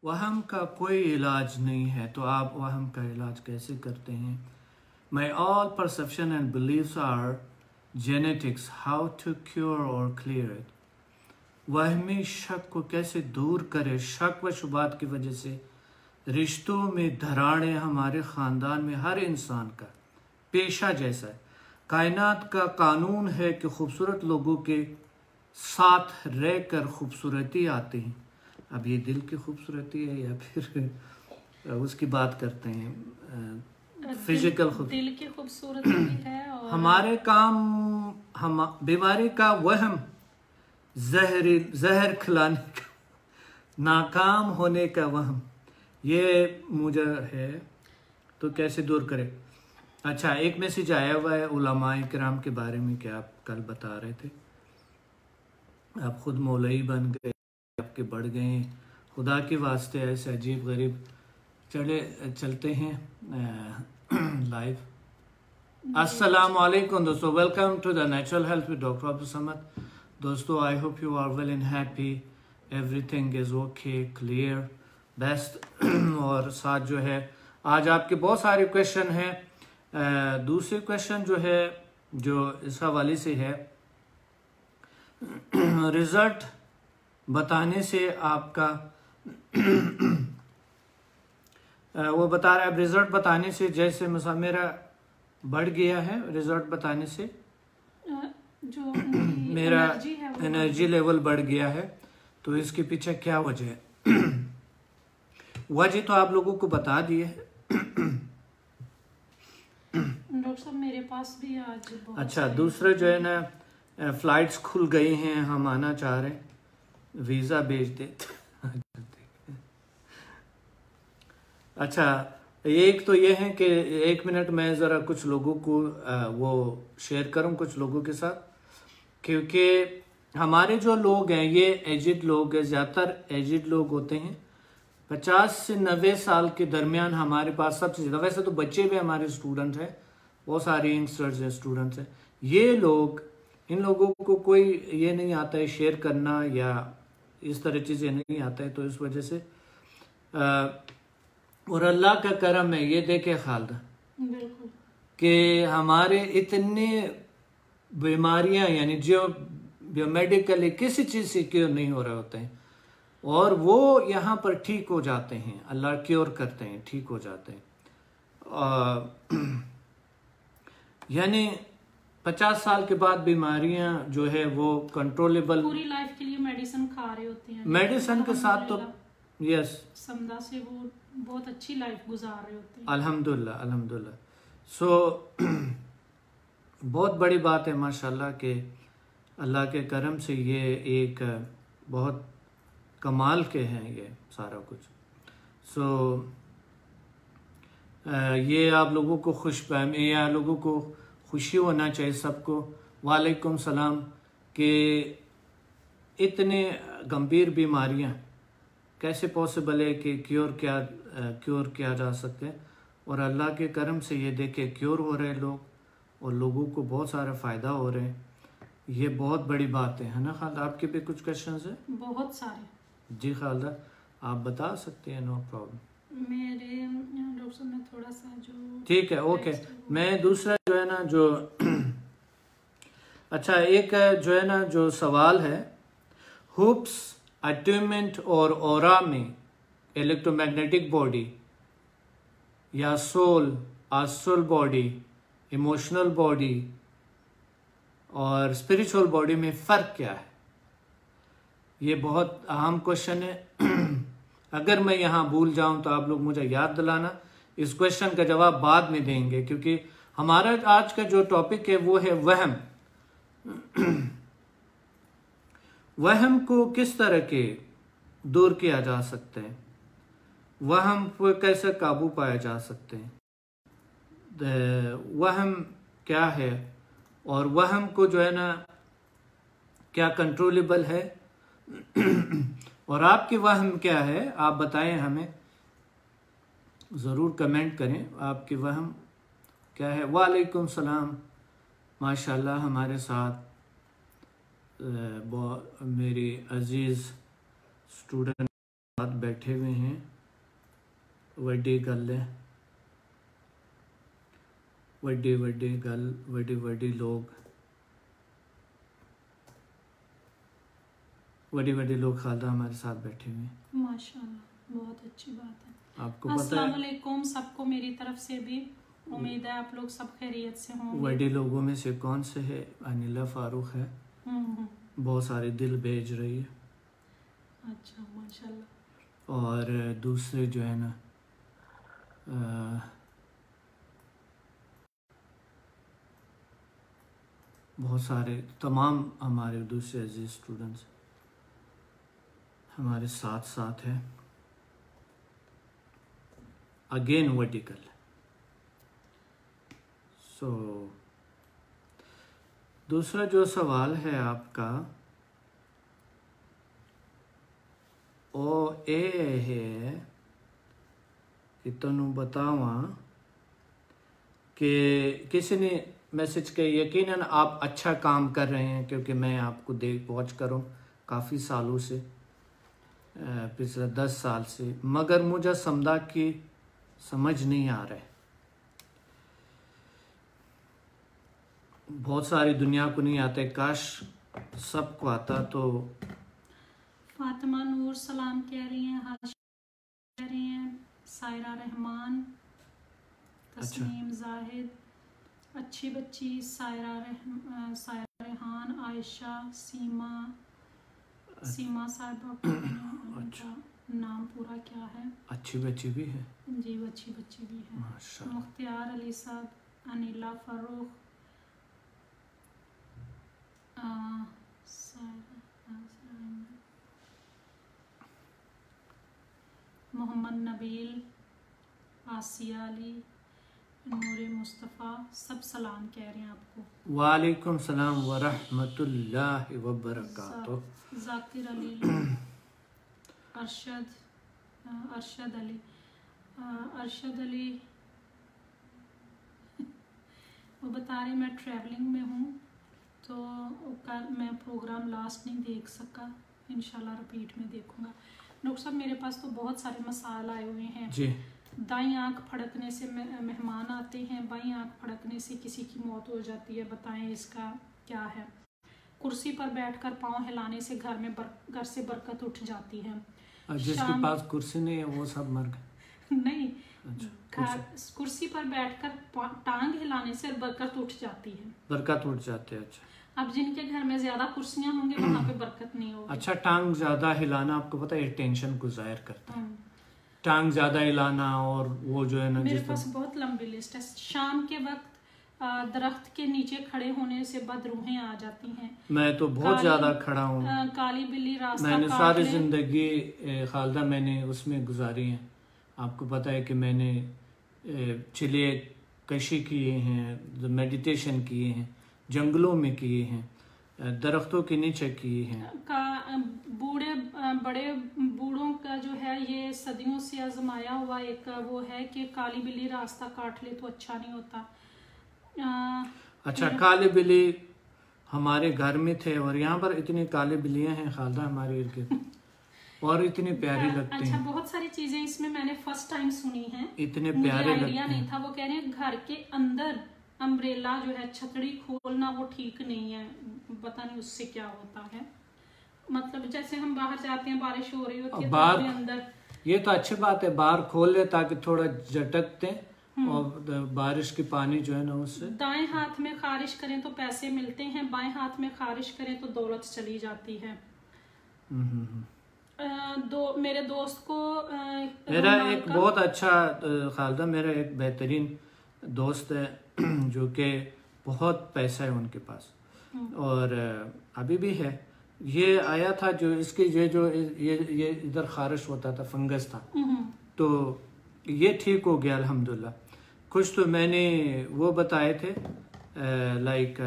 वहम का कोई इलाज नहीं है, तो आप वहम का इलाज कैसे करते हैं? My all perception and beliefs are genetics. How to cure or clear it? वहमी शक को कैसे दूर करें? शक व शुबात की वजह से रिश्तों में धराड़े हमारे ख़ानदान में हर इंसान का पेशा जैसा है। कायनात का कानून है कि खूबसूरत लोगों के साथ रहकर खूबसूरती आती है। अब ये दिल की खूबसूरती है या फिर उसकी बात करते हैं फिजिकल दिल की खूबसूरती भी है और हमारे काम हम बीमारी का वहम जहर खिलाने का नाकाम होने का वहम ये मुझे है, तो कैसे दूर करें? अच्छा, एक मैसेज आया हुआ है उलमाए किराम के बारे में कि आप कल बता रहे थे आप खुद मौलवी बन गए, आपके बढ़ गए। खुदा के वास्ते ऐसे अजीब गरीब चलते हैं लाइव। अस्सलाम वालेकुम दोस्तों, welcome to the natural health with doctor Abdul Samad. दोस्तों, I hope you are well and happy, everything is okay, clear, best. और साथ जो है आज आपके बहुत सारे क्वेश्चन हैं। दूसरे क्वेश्चन जो है जो इस हवाले से है रिजल्ट बताने से आपका वो बता रहा है रिजल्ट बताने से जैसे मिसाल मेरा बढ़ गया है, रिजल्ट बताने से जो मेरा एनर्जी लेवल बढ़ गया है, तो इसके पीछे क्या वजह है? वजह तो आप लोगों को बता दी है डॉक्टर साहब, मेरे पास भी आज अच्छा, दूसरा जो है ना फ्लाइट्स खुल गई हैं, हम आना चाह रहे हैं, वीज़ा भेज देते। अच्छा, एक तो ये है कि 1 मिनट में ज़रा कुछ लोगों को वो शेयर करूं कुछ लोगों के साथ, क्योंकि हमारे जो लोग हैं ये एजिड लोग हैं, ज़्यादातर एजिड लोग होते हैं। 50 से 90 साल के दरमियान हमारे पास सबसे ज़्यादा, वैसे तो बच्चे भी हमारे स्टूडेंट हैं, बहुत सारे यंगस्टर्स हैं, स्टूडेंट्स हैं। ये लोग, इन लोगों को कोई ये नहीं आता है शेयर करना या इस तरह चीज़ें नहीं आता है, तो इस वजह से और अल्लाह का करम है, ये देखे खालदा कि हमारे इतने बीमारियां यानी जो मेडिकली किसी चीज़ से क्योर नहीं हो रहे होते हैं और वो यहाँ पर ठीक हो जाते हैं, अल्लाह क्योर करते हैं, ठीक हो जाते हैं। यानी 50 साल के बाद बीमारियां जो है वो कंट्रोलेबल, पूरी लाइफ के लिए मेडिसिन खा रहे होते हैं, मेडिसिन के साथ तो यस समझा से वो बहुत अच्छी लाइफ गुजार रहे होते हैं, अल्हम्दुलिल्लाह अल्हम्दुलिल्लाह। सो बहुत बड़ी बात है माशाल्लाह के अल्लाह के करम से ये एक बहुत कमाल के हैं ये सारा कुछ। सो ये आप लोगों को खुशफहमी या लोगों को खुशी होना चाहिए सबको। वालेकुम सलाम कि इतने गंभीर बीमारियां कैसे पॉसिबल है कि क्योर किया जा सकते हैं, और अल्लाह के करम से ये देखे क्योर हो रहे हैं लोग और लोगों को बहुत सारा फ़ायदा हो रहे हैं। ये बहुत बड़ी बात है ना खालदा? आपके भी कुछ क्वेश्चंस हैं? बहुत सारे। जी खालदा, आप बता सकते हैं, नो प्रॉब्लम। मेरे डॉक्टर साहब में थोड़ा सा जो ठीक है, ओके। मैं दूसरा जो है ना जो अच्छा, एक जो है ना जो सवाल है, हुप्स अट्यूनमेंट और ऑरा में इलेक्ट्रोमैग्नेटिक बॉडी या soul, astral body, emotional body और स्पिरिचुअल बॉडी में फ़र्क क्या है? ये बहुत अहम क्वेश्चन है। अगर मैं यहाँ भूल जाऊं तो आप लोग मुझे याद दिलाना। इस क्वेश्चन का जवाब बाद में देंगे, क्योंकि हमारा आज का जो टॉपिक है वो है वहम। वहम को किस तरह के दूर किया जा सकते हैं, वहम पर कैसे काबू पाया जा सकते हैं, वहम क्या है और वहम को जो है ना क्या कंट्रोलेबल है और आपकी वहम क्या है, आप बताएं हमें, ज़रूर कमेंट करें आपकी वहम क्या है। वालेकुम सलाम, माशाल्लाह हमारे साथ मेरी अजीज़ स्टूडेंट साथ बैठे हुए हैं वड्डी गल वड्डी गल वड्डी लोग वड्डी लोग खालदा हमारे साथ बैठे हुए हैं। माशाल्लाह, बहुत अच्छी बात है। आपको पता अस्सलाम है वालेकुम सबको मेरी तरफ से भी। उम्मीद है आप लोग सब खैरियत से होंगे। वड्डी लोगों में से कौन से है? अनिला फारूक है, बहुत सारे दिल भेज रही है। अच्छा, माशाल्लाह। और दूसरे जो है ना बहुत सारे तमाम हमारे दूसरे अजीज स्टूडेंट्स हमारे साथ साथ है। Again vertical. सो दूसरा जो सवाल है आपका ਉਹ ਇਹ है कि तुहानू बतावा कि किसी ने मैसेज किया, यकीनन आप अच्छा काम कर रहे हैं क्योंकि मैं आपको देख वॉच करूँ काफ़ी सालों से, पिछले 10 साल से, मगर मुझे समझा कि समझ नहीं आ रहा है। बहुत सारी दुनिया को नहीं आते, काश सबको आता। तो फातिमा नूर सलाम कह रही हैं, हाश कह रही हैं, सायरा रहमान, तस्नीम जाहिद, अच्छी बच्ची, सायरा रेहान, आयशा, सीमा साहिबा। अच्छा, नाम पूरा क्या है? अच्छी बच्ची भी है जी, अच्छी बच्ची भी है। माशाल्लाह। मुख्तियार अली साहब, अनिला फारूक, मोहम्मद नबील, आसिया अली, नूरे मुस्तफ़ा, सब सलाम कह रहे हैं आपको। वालेकुम सलाम व रहमतुल्लाहि व बरकातुहू। जाकिर अली, अरशद अली वो बता रहे मैं ट्रैवलिंग में हूँ तो कल मैं प्रोग्राम लास्ट नहीं देख सका, इंशाल्लाह रिपीट में देखूंगा। डॉक्टर साहब मेरे पास तो बहुत सारे मसाइल आए हुए हैं जी। दाईं आंख फड़कने से मेहमान आते हैं, बाईं आंख फड़कने से किसी की मौत हो जाती है, बताएं इसका क्या है? कुर्सी पर बैठकर पाँव हिलाने से घर से बरकत उठ जाती है। जिसके पास कुर्सी नहीं है वो सब मर गए। नहीं, कुर्सी पर बैठकर टांग हिलाने से बरकत उठ जाती है। बरकत उठ जाती है। अच्छा, अब जिनके घर में ज्यादा कुर्सियां होंगे वहाँ पे बरकत नहीं होगी। अच्छा, टांग ज्यादा हिलाना आपको पता है टेंशन को जाहिर करता है। टांग ज्यादा हिलाना और वो जो है ना, मेरे पास बहुत लंबी लिस्ट है। शाम के वक्त दरख्त के नीचे खड़े होने से बदरूहें आ जाती हैं। मैं तो बहुत ज्यादा खड़ा हूँ। काली बिल्ली रास्ता मैंने सारी जिंदगी खालदा मैंने उसमें गुजारी है। आपको पता है कि मैंने चिले कशी किए हैं, मेडिटेशन किए हैं, जंगलों में किए हैं, दरख्तों के नीचे किए हैं। बड़े बूढ़ों का जो है ये सदियों से आजमाया हुआ एक वो है कि काली बिल्ली रास्ता काट ले तो अच्छा नहीं होता। अच्छा, काली बिल्ली हमारे घर में थे और यहाँ पर इतनी काली बिल्लियाँ हैं खालदा हमारे इर्द गिर्द और इतनी प्यारी लगती हैं। अच्छा, बहुत सारी चीजें इसमें मैंने फर्स्ट टाइम सुनी हैं, इतने प्यारे लगते हैं। नहीं था। वो कह रहे हैं घर के अंदर अम्ब्रेला जो है छतरी खोलना वो ठीक नहीं है, पता नहीं उससे क्या होता है। मतलब जैसे हम बाहर जाते हैं, बारिश हो रही होती है तो अंदर, ये तो अच्छी बात है, बाहर खोल ले ताकि थोड़ा झटकते और बारिश के पानी जो है ना उससे। दाएं हाथ में खारिश करें तो पैसे मिलते हैं, बाएं हाथ में खारिश करें तो दौलत चली जाती है। मेरे दोस्त को मेरा एक बहुत अच्छा खालदा, मेरा एक बेहतरीन दोस्त है जो कि बहुत पैसा है उनके पास और अभी भी है। ये आया था जो इसके ये इधर खारिश होता था, फंगस था, तो ये ठीक हो गया अल्हम्दुलिल्लाह। कुछ तो मैंने वो बताए थे लाइक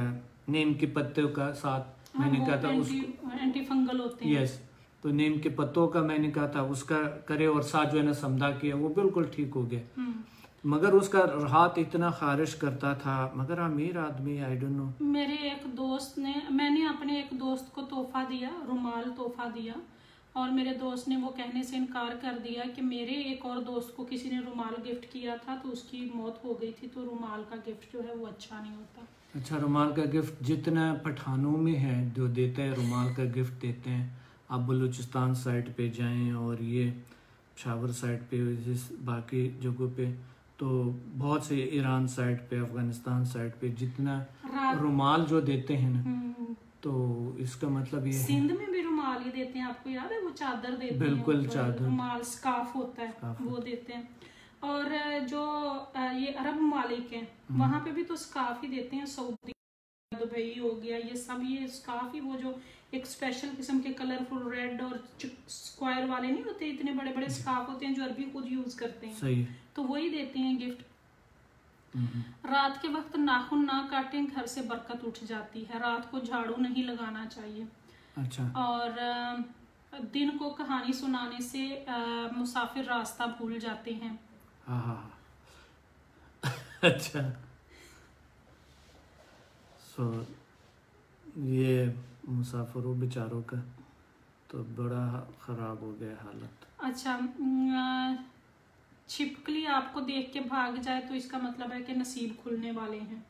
नीम के पत्तों का साथ मैंने कहा था उसको एंटी फंगल होते हैं। यस, तो नीम के पत्तों का मैंने कहा था उसका करे और साथ जो है ना समझा किया, वो बिल्कुल ठीक हो गया। मगर उसका हाथ इतना खारिश करता था, मगर अमीर आदमी, आई डोंट नो। मेरे एक दोस्त ने, मैंने अपने एक दोस्त को तोहफा दिया, रुमाल तोहफा दिया और मेरे दोस्त ने वो कहने से इनकार कर दिया कि मेरे एक और दोस्त को किसी ने रुमाल गिफ्ट किया था तो उसकी मौत हो गई थी, तो रुमाल का गिफ्ट जो है वो अच्छा नहीं होता। अच्छा, रुमाल का गिफ्ट जितना पठानों में है जो देते हैं, रुमाल का गिफ्ट देते हैं। आप बलूचिस्तान साइड पे जाएं और ये पेशावर साइड पे, जिस बाकी जगहों पे तो बहुत से, ईरान साइड पे, अफगानिस्तान साइड पे जितना रुमाल जो देते हैं ना, तो इसका मतलब ये सिंध में भी रुमाल ही देते हैं। आपको याद है वो चादर देते हैं, बिल्कुल चादर, रुमाल स्कार्फ होता है वो देते हैं। और जो ये अरब ममालिक हैं वहां पे भी तो स्कार्फ ही देते हैं। सऊदी, दुबई हो गया, ये सब ये स्कार्फ ही, वो जो एक स्पेशल किस्म के कलरफुल रेड और स्क्वायर वाले नहीं होते, इतने बड़े बड़े स्कार्फ होते हैं जो अरबी खुद यूज करते हैं। सही, तो वही देते हैं गिफ्ट। रात के वक्त नाखून ना काटें, घर से बरकत उठ जाती है। रात को झाड़ू नहीं लगाना चाहिए। अच्छा। और दिन को कहानी सुनाने से मुसाफिर रास्ता भूल जाते हैं। हाँ अच्छा, ये मुसाफिरों बेचारों का तो बड़ा खराब हो गया हालत। अच्छा, छिपकली आपको देख के भाग जाए तो इसका मतलब है कि नसीब खुलने वाले हैं।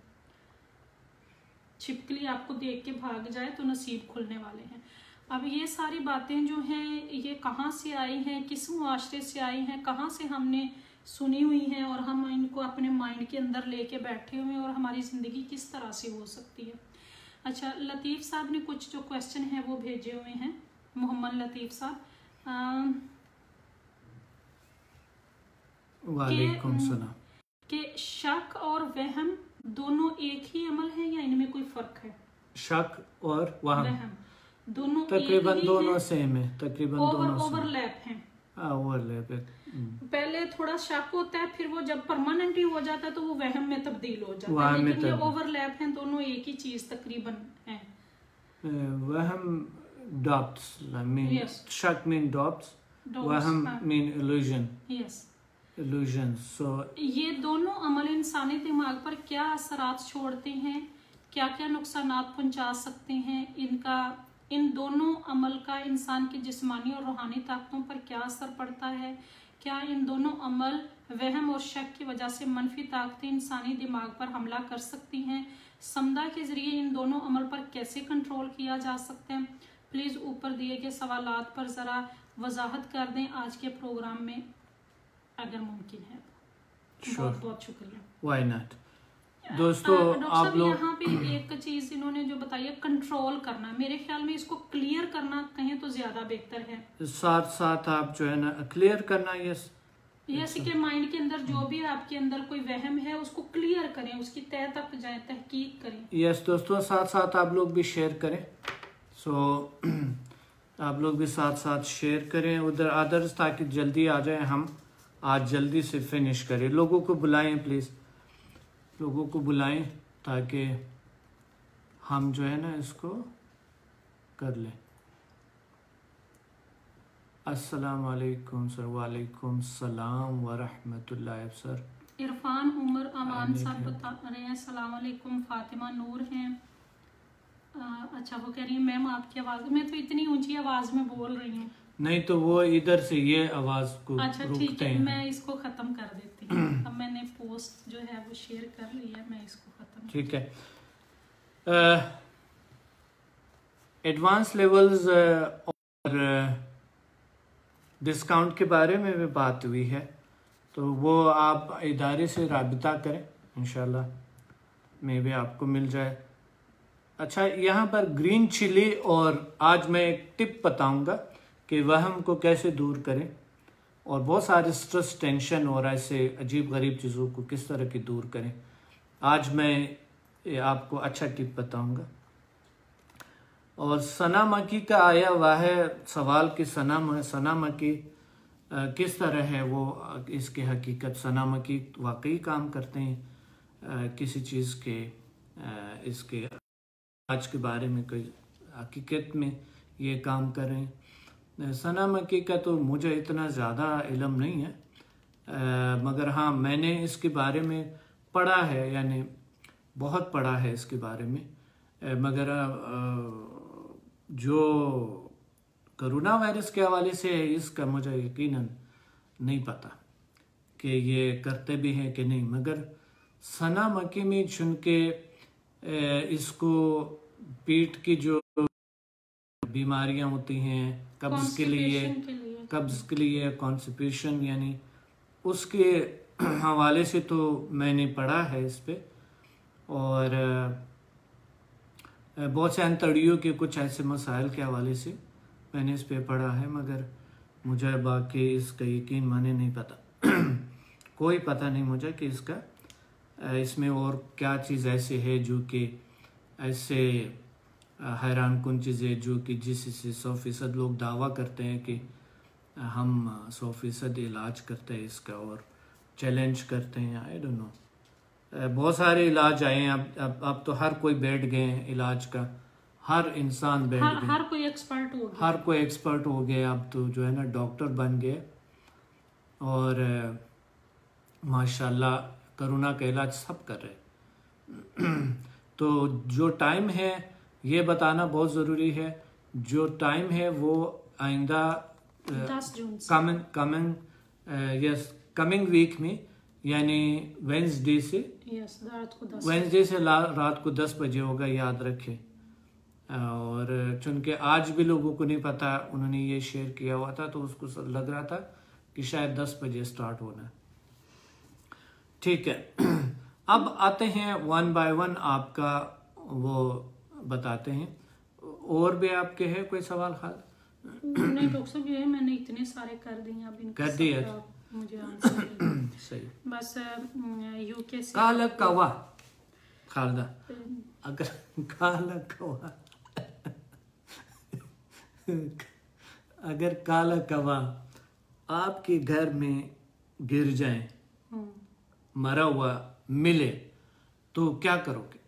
छिपकली आपको देख के भाग जाए तो नसीब खुलने वाले हैं। अब ये सारी बातें जो हैं ये कहाँ से आई हैं, किस मुआशरे से आई हैं, कहाँ से हमने सुनी हुई हैं और हम इनको अपने माइंड के अंदर लेके बैठे हुए हैं और हमारी ज़िंदगी किस तरह से हो सकती है। अच्छा, लतीफ़ साहब ने कुछ जो क्वेश्चन है वो भेजे हुए हैं, मोहम्मद लतीफ़ साहब। वालेकुम सलाम। कि शक और वहम दोनों एक ही अमल है या इनमें कोई फर्क है? शक और वहम दोनों तकरीबन दोनों सेम है, तकरीबन दोनों ओवरलैप हैं। ओवरलैप है। पहले थोड़ा शक होता है, फिर वो जब परमानेंट हो जाता है तो वो वहम में तब्दील हो जाता है, लेकिन ये ओवरलैप हैं, दोनों एक ही चीज तकरीबन है। वहम doubts, I mean, yes. Shak mean doubts, वहम mean illusion. Yes. Illusion. So ये दोनों अमल इंसानी दिमाग पर क्या असरात छोड़ते हैं, क्या क्या नुकसानात पहुंचा सकते हैं, इन दोनों अमल का इंसान की जिस्मानी और रूहानी ताकतों पर क्या असर पड़ता है, क्या इन दोनों अमल वहम और शक की वजह से मनफी ताकतें इंसानी दिमाग पर हमला कर सकती हैं, समदा के जरिए इन दोनों अमल पर कैसे कंट्रोल किया जा सकता है। प्लीज़ ऊपर दिए गए सवालात पर ज़रा वजाहत कर दें आज के प्रोग्राम में अगर मुमकिन है। बहुत बहुत शुक्रिया। Why not? दोस्तों आप लोग यहाँ पे एक चीज इन्होंने जो बताई है, कंट्रोल करना, मेरे ख्याल में इसको क्लियर करना कहें तो ज्यादा बेहतर है। साथ साथ आप जो है ना क्लियर करना, यस के माइंड के अंदर जो भी आपके अंदर कोई वहम है उसको क्लियर करें, उसकी तह तक जाए, तहकीक करें। यस दोस्तों, साथ साथ आप लोग भी शेयर करें। आप लोग भी साथ साथ शेयर करें उधर अदर्स, ताकि जल्दी आ जाए, हम आज जल्दी से फिनिश करें। लोगों को बुलाएं, प्लीज़ लोगों को बुलाएं ताकि हम जो है ना इसको कर लें। अस्सलाम वालेकुम सर। वालेकुम सलाम व रहमतुल्लाह सर। इरफान उमर अमान साहब बता रहे हैं अस्सलाम वालेकुम। फातिमा नूर हैं। अच्छा, वो कह रही है मैम आपकी आवाज़, मैं तो इतनी ऊंची आवाज़ में बोल रही हूँ। नहीं तो वो इधर से ये आवाज़ को अच्छा ठीक है, मैं इसको ख़त्म कर देती हूँ। अब मैंने पोस्ट जो है वो शेयर कर ली है, मैं इसको ख़त्म, ठीक है। एडवांस लेवल्स और डिस्काउंट के बारे में भी बात हुई है, तो वो आप इदारे से राबिता करें, इंशाल्लाह में भी आपको मिल जाए। अच्छा, यहाँ पर ग्रीन चिली, और आज मैं एक टिप बताऊंगा कि वहम को कैसे दूर करें और बहुत सारे स्ट्रेस, टेंशन और ऐसे अजीब गरीब चीज़ों को किस तरह की दूर करें। आज मैं आपको अच्छा टिप बताऊंगा। और सना मक्की का आया हुआ है सवाल कि सना मक्की किस तरह है, वो इसके हकीकत सना मक्की वाकई काम करते हैं किसी चीज़ के, इसके आज के बारे में कोई हकीकत में ये काम करें। सना मक्की का तो मुझे इतना ज़्यादा इल्म नहीं है, मगर हाँ मैंने इसके बारे में पढ़ा है, यानी बहुत पढ़ा है इसके बारे में, मगर जो कोरोना वायरस के हवाले से इसका मुझे यकीनन नहीं पता कि ये करते भी हैं कि नहीं, मगर सना मकी में चुनके इसको पीठ की जो बीमारियां होती हैं, कब्ज़ के लिए कॉन्स्टिपेशन, यानी उसके हवाले से तो मैंने पढ़ा है इस पे, और बहुत से अंतड़ियों के कुछ ऐसे मसाइल के हवाले से मैंने इस पे पढ़ा है, मगर मुझे बाकी इसका यकीन माने नहीं पता। कोई पता नहीं मुझे कि इसमें और क्या चीज़ ऐसे है जो कि ऐसे हैरान कुन चीज़ है जो कि जिससे 100% लोग दावा करते हैं कि हम 100% इलाज करते हैं इसका और चैलेंज करते हैं। आई डोंट नो, बहुत सारे इलाज आए हैं। अब तो हर कोई बैठ गए हैं इलाज का, हर इंसान बैठ गए, हर कोई एक्सपर्ट हो गया, हर कोई एक्सपर्ट हो गया। अब तो जो है ना डॉक्टर बन गए, और माशाल्लाह कोरोना का इलाज सब कर रहे। तो जो टाइम है ये बताना बहुत ज़रूरी है। जो टाइम है वो आइंदा 10 जून कमिंग वीक में, यानी वेंसडे से रात को 10 बजे होगा, याद रखें। और चूंकि आज भी लोगों को नहीं पता, उन्होंने ये शेयर किया हुआ था तो उसको लग रहा था कि शायद 10 बजे स्टार्ट होना है। ठीक है, अब आते हैं 1 बाय 1 आपका वो बताते हैं। और भी आपके है कोई सवाल खाल? नहीं डॉक्टर साहब, ये मैंने इतने सारे कर दिए, अब कर दिए, मुझे आंसर सही। बस यूके से काला कवा खालदा, अगर काला कवा अगर काला कवा आपके घर में गिर जाए, मरा हुआ मिले, तो क्या करोगे?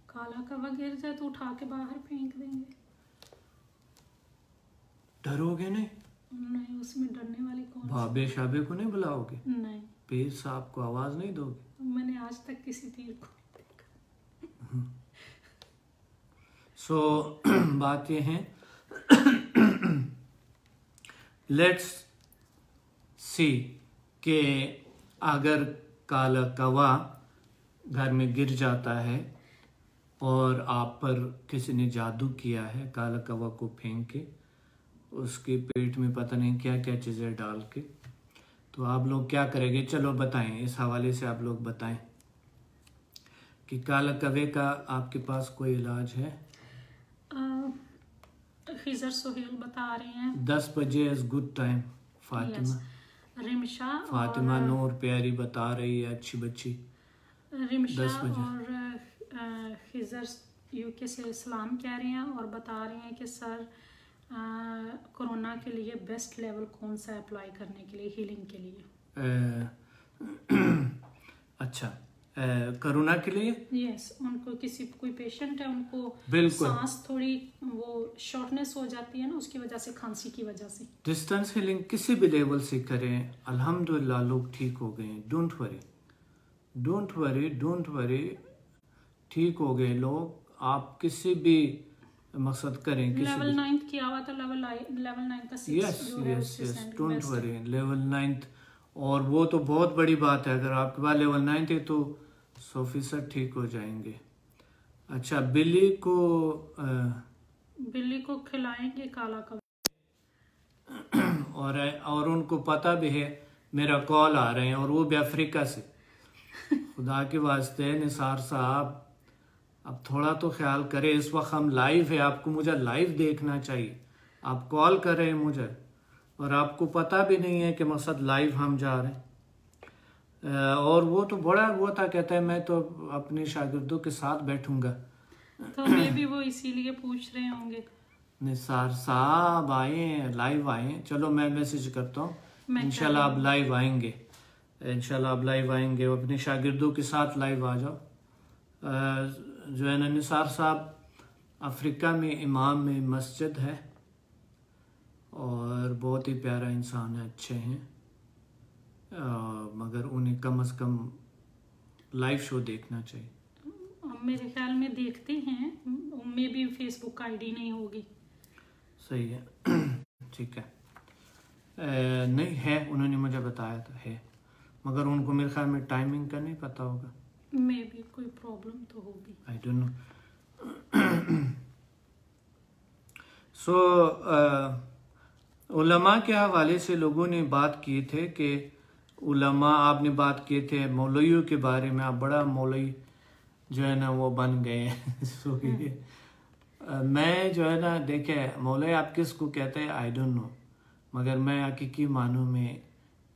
काला कवा गिर जाए तो उठा के बाहर फेंक देंगे। डरोगे नहीं? नहीं, उसमें डरने वाली कौन? भाभे शाबे को नहीं बुलाओगे? नहीं। पीर साहब को आवाज नहीं दोगे? मैंने आज तक किसी पीर को नहीं देखा। सो बात ये है, लेट्स सी कि अगर काला कवा घर में गिर जाता है और आप पर किसी ने जादू किया है, काला कवा को फेंक के उसके पेट में पता नहीं क्या क्या चीज़ें डाल के, तो आप लोग क्या करेंगे? चलो बताएं, इस हवाले से आप लोग बताएं कि काला कवे का आपके पास कोई इलाज है? खिजर सोहेल बता रहे हैं 10 बजे इज गुड टाइम। फातिमा नूर प्यारी बता रही है, अच्छी बच्ची। रिमशा और खिजर यूके से सलाम कह रहे हैं और बता रहे हैं कि सर कोरोना के लिए बेस्ट लेवल कौन सा अप्लाई करने के लिए, हीलिंग के लिए? अच्छा, कोरोना के लिए? यस, उनको कोई पेशेंट है, उनको बिल्कुल सांस थोड़ी वो शॉर्टनेस हो जाती है ना, उसकी वजह से, खांसी की वजह से। डिस्टेंस हीलिंग किसी भी लेवल से करें, अल्हम्दुलिल्लाह लोग ठीक हो गए। डोंट वरी, ठीक हो गए लोग। आप किसी भी मकसद करें, लेवल 9 किया हुआ था, लेवल 9 का 6 यस, डोंट वरी, लेवल 9, और वो तो बहुत बड़ी बात है। अगर आपके पास लेवल 9 है तो 100% ठीक हो जाएंगे। अच्छा, बिल्ली को खिलाएंगे काला कवा, और उनको पता भी है मेरा कॉल आ रहे हैं, और वो भी अफ्रीका से। खुदा के वास्ते निसार साहब, अब थोड़ा तो ख्याल करें। इस वक्त हम लाइव है, आपको मुझे लाइव देखना चाहिए। आप कॉल कर रहे हैं मुझे और आपको पता भी नहीं है कि मकसद लाइव हम जा रहे हैं। और वो तो बड़ा वो था, कहता है मैं तो अपने शागिर्दों के साथ बैठूंगा। तो मे भी वो इसीलिए पूछ रहे होंगे। निसार साहब आए हैं, लाइव आए हैं। चलो मैं मैसेज करता हूँ, इंशाल्लाह आप लाइव आएंगे, इंशाल्लाह आप लाइव आएंगे। अपने शागिर्दों के साथ लाइव आ जाओ। जो है ना, निसार साहब अफ्रीका में इमाम में मस्जिद है और बहुत ही प्यारा इंसान है, अच्छे हैं। मगर उन्हें कम से कम लाइव शो देखना चाहिए। मेरे ख्याल में देखते हैं, मे भी फेसबुक आईडी नहीं होगी। सही है। ठीक है। नहीं है, उन्होंने मुझे बताया था है, मगर उनको मेरे ख्याल में टाइमिंग का नहीं पता होगा। मे भी कोई प्रॉब्लम तो होगी, आई डोंट नो। सो उलमा के हवाले से लोगों ने बात किए थे कि उलमा, आपने बात किए थे मौलवियों के बारे में, आप बड़ा मौलवी जो है ना वो बन गए हैं। सो ये मैं जो है ना, देखे मौलवी आप किसको कहते हैं आई डोंट नो, मगर मैं हकीकी मानों में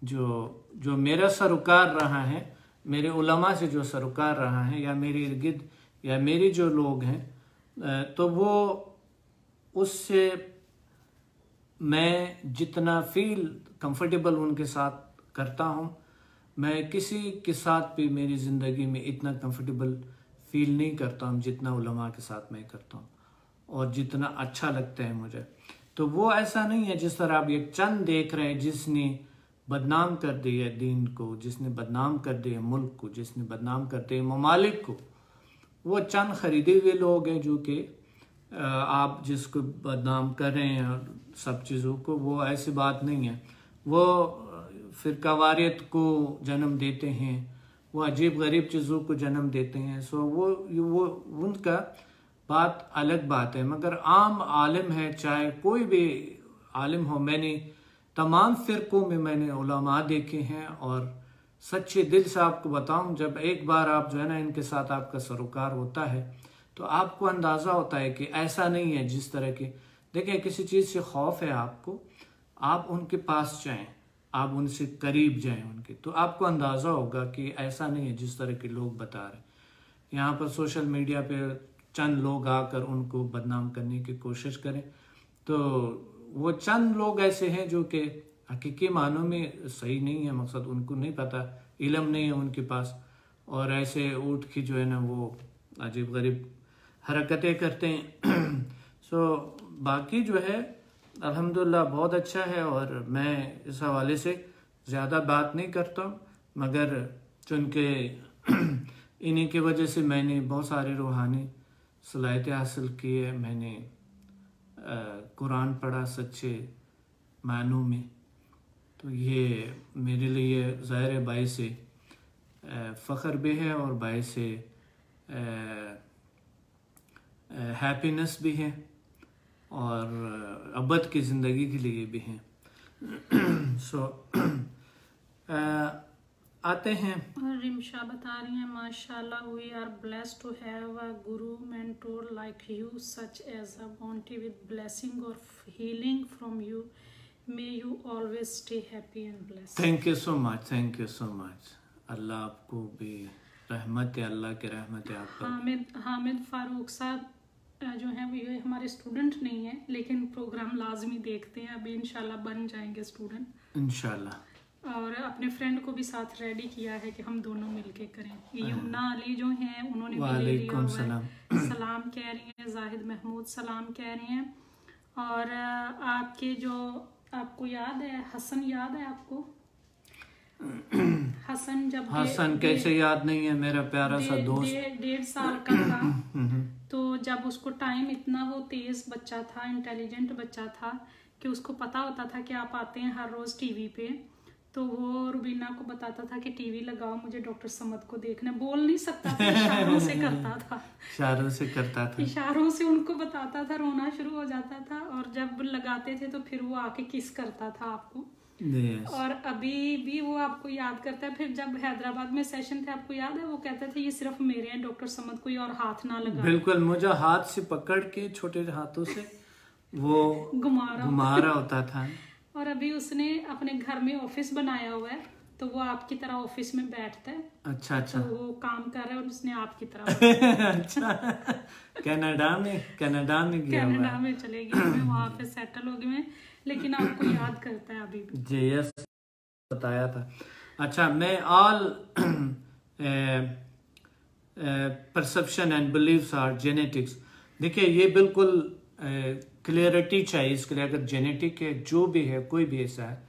जो मेरा सरोकार रहा है, मेरे उलमा से जो सरोकार रहा है, या मेरे इर्द गिर्द या मेरे जो लोग हैं, तो वो उससे मैं जितना फील कंफर्टेबल उनके साथ करता हूँ, मैं किसी के साथ भी मेरी ज़िंदगी में इतना कंफर्टेबल फील नहीं करता हूँ जितना उलमा के साथ मैं करता हूँ, और जितना अच्छा लगता है मुझे। तो वो ऐसा नहीं है जिस तरह आप ये चंद देख रहे हैं, जिसने बदनाम कर दिया दीन को, जिसने बदनाम कर दिया मुल्क को, जिसने बदनाम कर दिया ममालिक को, वो चंद खरीदे हुए लोग हैं जो कि आप जिसको बदनाम कर रहे हैं और सब चीज़ों को, वो ऐसी बात नहीं है। वो फिरकावारियत को जन्म देते हैं, वो अजीब गरीब चीज़ों को जन्म देते हैं। सो वो उनका बात अलग बात है, मगर आम आलिम है, चाहे कोई भी आलिम हो, मैंने तमाम फ़िरक़ों में मैंने उलमा देखे हैं, और सच्चे दिल से आपको बताऊं, जब एक बार आप जो है ना इनके साथ आपका सरोकार होता है तो आपको अंदाज़ा होता है कि ऐसा नहीं है जिस तरह के, देखिए किसी चीज़ से खौफ है आपको, आप उनके पास जाएं, आप उनसे करीब जाएं उनके, तो आपको अंदाज़ा होगा कि ऐसा नहीं है जिस तरह के लोग बता रहे हैं। यहाँ पर सोशल मीडिया पे चंद लोग आकर उनको बदनाम करने की कोशिश करें, तो वो चंद लोग ऐसे हैं जो कि हकीकी मानों में सही नहीं है, मकसद उनको नहीं पता, इल्म नहीं है उनके पास, और ऐसे उठ के जो है ना वो अजीब गरीब हरकतें करते हैं। सो बाकी जो है अल्हम्दुलिल्लाह बहुत अच्छा है, और मैं इस हवाले से ज़्यादा बात नहीं करता, मगर चूँकि इन्हीं की वजह से मैंने बहुत सारे रूहानी सलाहियतें हासिल की है। मैंने कुरान पढ़ा सच्चे मानों में, तो ये मेरे लिए ज़ाहिर बाई से फ़ख्र भी है और बाई से हैप्पीनेस भी है, और अबद की ज़िंदगी के लिए भी है। सो आते हैं। और रिमशा बता रही हैं, माशाल्लाह we are blessed to have a guru mentor like you, such as a bounty with blessing or healing from you. May you always stay happy and blessed. Thank you so much, thank you so much. Allah आपको भी रहमत है, अल्लाह की रहमत है आप पर। हामिद फारूक साहब जो हैं वो ये हमारे स्टूडेंट नहीं है, लेकिन प्रोग्राम लाजमी देखते हैं, अभी इंशाल्लाह बन जाएंगे स्टूडेंट इंशाल्लाह। और अपने फ्रेंड को भी साथ रेडी किया है कि हम दोनों मिलके करें। ये यमुना अली जो हैं उन्होंने भी ले लिया हुआ है, सलाम कह रही हैं। जाहिद महमूद सलाम कह रही हैं। और आपके जो, आपको याद है हसन, याद है आपको हसन? जब हसन कैसे याद नहीं है, मेरा प्यारा सा दोस्त, 1.5 साल का था, तो जब उसको टाइम, इतना वो तेज बच्चा था, इंटेलिजेंट बच्चा था कि उसको पता होता था कि आप आते हैं हर रोज टीवी पे, तो वो रुबीना को बताता था कि टीवी लगाओ, मुझे डॉक्टर समद को देखना। बोल नहीं सकता था, इशारों से करता था, इशारों से करता था, इशारों से उनको बताता था, रोना शुरू हो जाता था, और जब लगाते थे तो फिर वो आके किस करता था आपको। yes. और अभी भी वो आपको याद करता है। फिर जब हैदराबाद में सेशन थे, आपको याद है, वो कहते थे ये सिर्फ मेरे हैं, डॉक्टर समद कोई और हाथ ना लगा। बिल्कुल, मुझे हाथ से पकड़ के छोटे हाथों से वो घुमा रहा होता था। और अभी उसने अपने घर में ऑफिस बनाया हुआ है, तो वो आपकी तरह ऑफिस में बैठता है। अच्छा अच्छा, तो वो काम कर रहा है और उसने आपकी तरह अच्छा, कनाडा में गया, कनाडा में चले गए, वहाँ पे सेटल हो गए, लेकिन आपको याद करता है अभी भी। जी यस, बताया था। अच्छा, मैं all perception and beliefs are genetics. देखिए ये बिल्कुल क्लियरिटी चाहिए इसके लिए। अगर जेनेटिक है, जो भी है, कोई भी ऐसा है,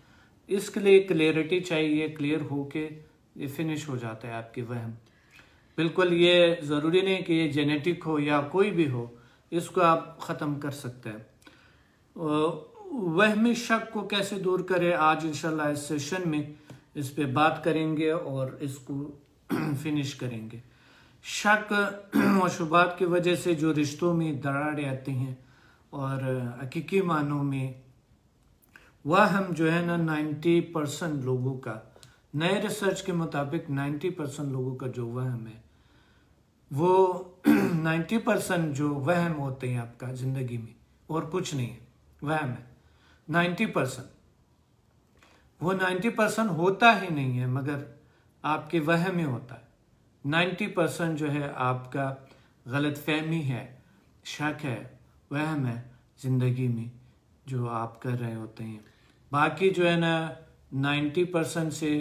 इसके लिए क्लियरिटी चाहिए, क्लियर होके ये फिनिश हो जाता है आपकी वहम। बिल्कुल ये ज़रूरी नहीं कि ये जेनेटिक हो या कोई भी हो, इसको आप ख़त्म कर सकते हैं। वहमी शक को कैसे दूर करें, आज इंशाल्लाह इस सेशन में इस पे बात करेंगे और इसको फिनिश करेंगे। शक और शुबात की वजह से जो रिश्तों में दरारें आती हैं और हकीकी मानों में वहम जो है ना 90% लोगों का, नए रिसर्च के मुताबिक 90% लोगों का जो वहम है वो 90% जो वहम होते हैं आपका जिंदगी में और कुछ नहीं है, वहम है 90%। वो 90% होता ही नहीं है मगर आपके वहम में होता है। 90% जो है आपका गलत फहमी है, शक है, वहम है जिंदगी में जो आप कर रहे होते हैं। बाकी जो है ना 90% से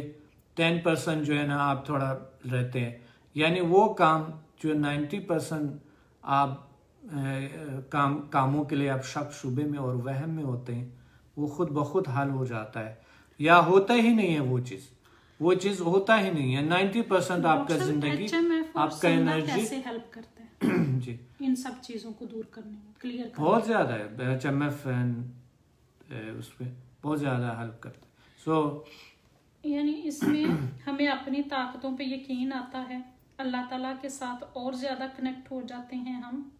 10% जो है ना आप थोड़ा रहते हैं, यानी वो काम जो 90% आप कामों के लिए आप शक शुबे में और वहम में होते हैं वो खुद ब खुद हल हो जाता है या होता ही नहीं है। वो चीज होता ही नहीं है। 90% आपका जिंदगी, आपका एनर्जी कैसे हेल्प करता है जी इन सब चीजों को दूर करने में, क्लियर करने बहुत ज्यादा है। HMF उस पर बहुत ज्यादा हेल्प करता है। सो यानी इसमें हमें अपनी ताकतों पे यकीन आता है, अल्लाह ताला के साथ और ज्यादा कनेक्ट हो जाते हैं हम,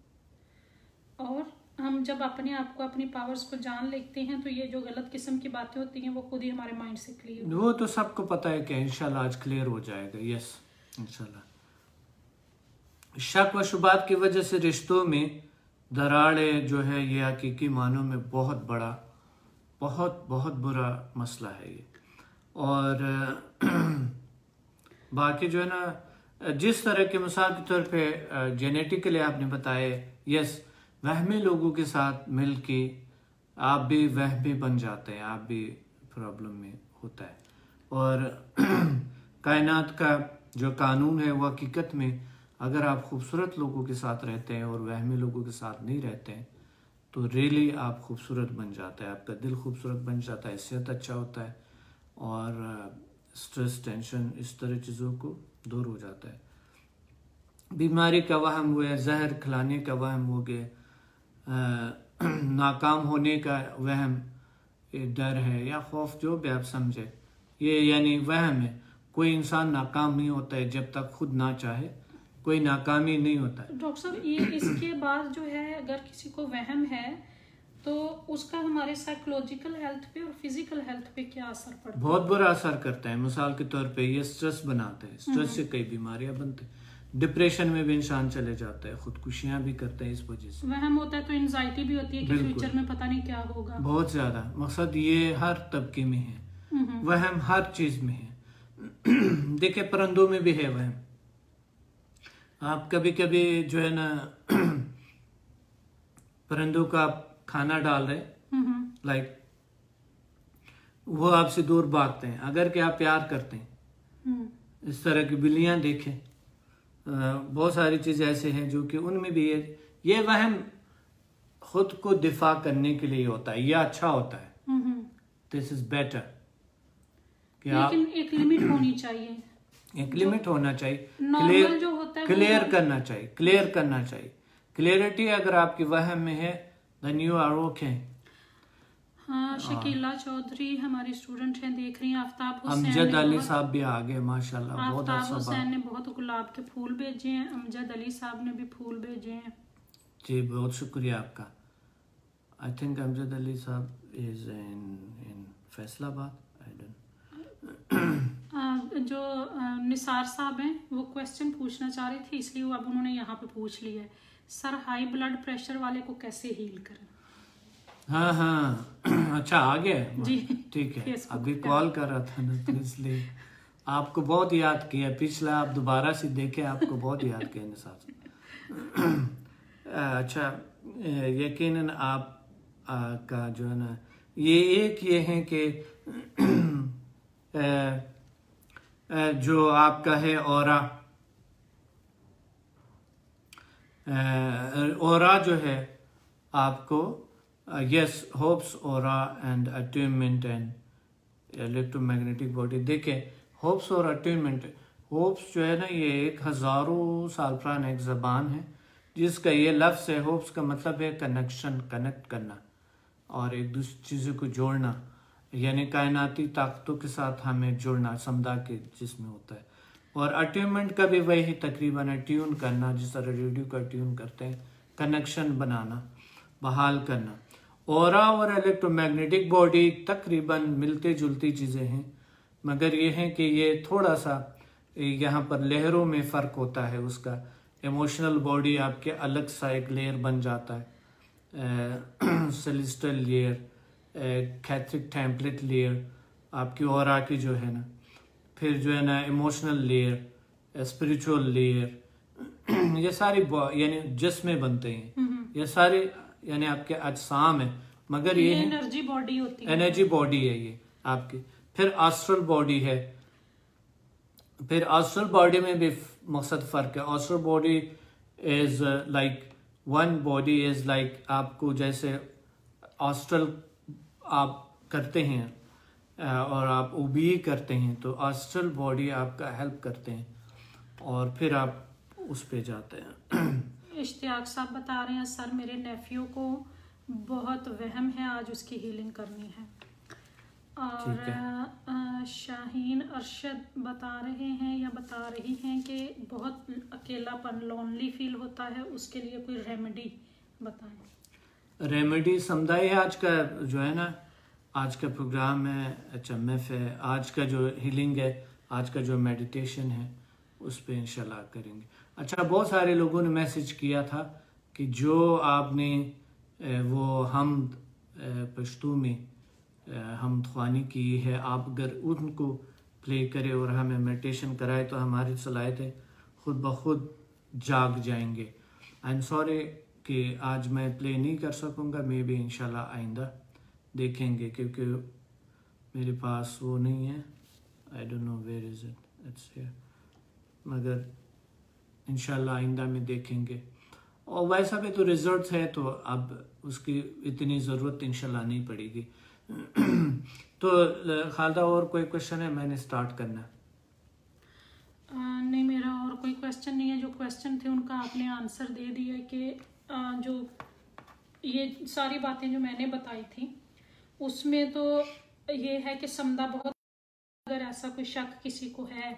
और हम जब अपने आप को, अपनी पावर्स को जान लेते हैं तो ये जो गलत किस्म की बातें होती हैं वो खुद ही हमारे माइंड से क्लियर, वो तो सबको पता है कि इंशाल्लाह आज क्लियर हो जाएगा। यस इंशाल्लाह। शक व शुबात की वजह से रिश्तों में दरारें जो है ये हकीकी मानों में बहुत बड़ा, बहुत बहुत बुरा मसला है ये। और बाकी जो है ना जिस तरह के मिसाल के तौर पे जेनेटिकली आपने बताया, यस वहमी लोगों के साथ मिल के आप भी वहमी बन जाते हैं, आप भी प्रॉब्लम में होता है। और कायनात का जो कानून है वो हकीकत में अगर आप खूबसूरत लोगों के साथ रहते हैं और वहमी लोगों के साथ नहीं रहते हैं तो रियली आप खूबसूरत बन जाते हैं, आपका दिल खूबसूरत बन जाता है, सेहत अच्छा होता है और स्ट्रेस, टेंशन, इस तरह चीज़ों को दूर हो जाता है। बीमारी का वहम हुआ, जहर खिलाने का वहम हो गया, नाकाम होने का वहम, डर है या खौफ, जो भी आप समझे, ये यानी वहम है। कोई इंसान नाकाम नहीं होता है जब तक खुद ना चाहे, कोई नाकामी नहीं होता है। डॉक्टर साहब ये इसके बाद जो है अगर किसी को वहम है तो उसका हमारे साइकोलॉजिकल हेल्थ पे और फिजिकल हेल्थ पे क्या असर पड़ता है? बहुत बुरा असर करता है। मिसाल के तौर पे ये स्ट्रेस बनाते हैं, स्ट्रेस से कई बीमारियां बनती हैं, डिप्रेशन में भी इंसान चले जाता है, खुदकुशियां भी करते हैं इस वजह से। वहम होता है तो एंजाइटी भी होती है कि फ्यूचर में पता नहीं क्या होगा। बहुत ज्यादा। मकसद ये हर तबके में है, वहम हर चीज में है। देखिए परिंदों में भी है वहम। आप कभी कभी जो है ना परिंदों का आप खाना डाल रहे, लाइक वो आपसे दूर भागते हैं अगर कि आप प्यार करते हैं। इस तरह की बिल्लियां देखें, बहुत सारी चीजें ऐसे हैं जो कि उनमें भी ये वहम खुद को दिफा करने के लिए होता है, यह अच्छा होता है, दिस इज बेटर। लेकिन एक लिमिट होनी चाहिए, एक लिमिट होना चाहिए, नॉर्मल जो होता है क्लियर करना चाहिए, क्लियर करना चाहिए। क्लियरिटी अगर आपकी वहम में है देन यू आर ओके। हाँ, शकीला चौधरी हमारी स्टूडेंट हैं, देख रही हैं। आफ्ताब हुसैन, अमजद अली साहब भी आ गए माशाल्लाह, बहुत आफ्ताब अच्छा। हुसैन ने बहुत गुलाब के फूल भेजे हैं, अमजद अली साहब ने भी फूल भेजे हैं जी, बहुत शुक्रिया आपका। आई थिंक अमजद अली साहब is in Faisalabad, I don't. जो निसार साहब हैं वो क्वेश्चन पूछना चाह रहे थे, इसलिए वो अब उन्होंने यहाँ पे पूछ लिया है, सर हाई ब्लड प्रेशर वाले को कैसे हील करें? हाँ हाँ अच्छा आ गया जी, ठीक है। Facebook अभी पे कॉल कर रहा था ना तो इसलिए आपको बहुत याद किया, पिछला आप दोबारा से देखे, आपको बहुत याद किया निसार। अच्छा, यकीनन आप का जो है ना ये है कि जो आपका है ऑरा जो है आपको, yes hopes, aura and attunement and electromagnetic body. देखें होप्स और अट्यूनमेंट, होप्स जो है ना, ये एक हज़ारों साल पुराना एक ज़बान है जिसका ये लफ्ज़ है। होप्स का मतलब है कनेक्शन, कनेक्ट करना और एक दूसरी चीज़ों को जोड़ना, यानी कायनाती ताकतों के साथ हमें जुड़ना, समदा के जिसमें होता है। और अट्यूनमेंट का भी वही तकरीबन है, ट्यून करना, जिस तरह रेडियो का ट्यून करते हैं, कनेक्शन बनाना, बहाल करना। ऑरा और इलेक्ट्रोमैग्नेटिक बॉडी तकरीबन मिलते जुलती चीज़ें हैं, मगर ये है कि ये थोड़ा सा यहाँ पर लहरों में फ़र्क होता है उसका। इमोशनल बॉडी आपके अलग सा एक लेयर बन जाता है, सेलेस्टियल लेयर, कैथरिक टेम्पलेट लेयर आपकी ऑरा की जो है ना, फिर जो है ना इमोशनल लेयर, स्पिरिचुअल लेयर, ये सारी यानी जिस्में बनते हैं, ये सारे यानी आपके अजसाम है, मगर ये एनर्जी बॉडी होती है, एनर्जी बॉडी है ये आपकी। फिर एस्ट्रल बॉडी है, फिर एस्ट्रल बॉडी में भी मकसद फ़र्क है। Astral body is like one body is like आपको जैसे एस्ट्रल आप करते हैं और आप ओबी करते हैं, तो एस्ट्रल बॉडी आपका हेल्प करते हैं और फिर आप उस पे जाते हैं। इश्तियाक साहब बता रहे हैं, सर मेरे नेफ्यू को बहुत वहम है, आज उसकी हीलिंग करनी है। और शाहीन अरशद बता रहे हैं या बता रही हैं कि बहुत अकेलापन, लोनली फील होता है, उसके लिए कोई रेमेडी बताएं। रेमेडी समुदाय आज का जो है ना, आज का प्रोग्राम है HMF है, आज का जो हीलिंग है, आज का जो मेडिटेशन है, उस पे इंशाल्लाह करेंगे। अच्छा, बहुत सारे लोगों ने मैसेज किया था कि जो आपने वो हम पश्तो में हम ख्वानी की है, आप अगर उनको प्ले करें और हमें मेडिटेशन कराए तो हमारी सलाहियतें खुद ब खुद जाग जाएंगे। आई एम सॉरी कि आज मैं प्ले नहीं कर सकूँगा, मे बी इंशाल्लाह आइंदा देखेंगे, क्योंकि मेरे पास वो नहीं है। I don't know where is it, it's here, मगर इंशाल्लाह आइंदा में देखेंगे। और वैसा भी तो रिजल्ट है, तो अब उसकी इतनी ज़रूरत इंशाल्लाह नहीं पड़ेगी। तो खालदा और कोई क्वेश्चन है? मैंने स्टार्ट करना। नहीं, मेरा और कोई क्वेश्चन नहीं है। जो क्वेश्चन थे उनका आपने आंसर दे दिया कि जो ये सारी बातें जो मैंने बताई थी उसमें तो ये है कि समदा बहुत, अगर ऐसा कोई शक किसी को है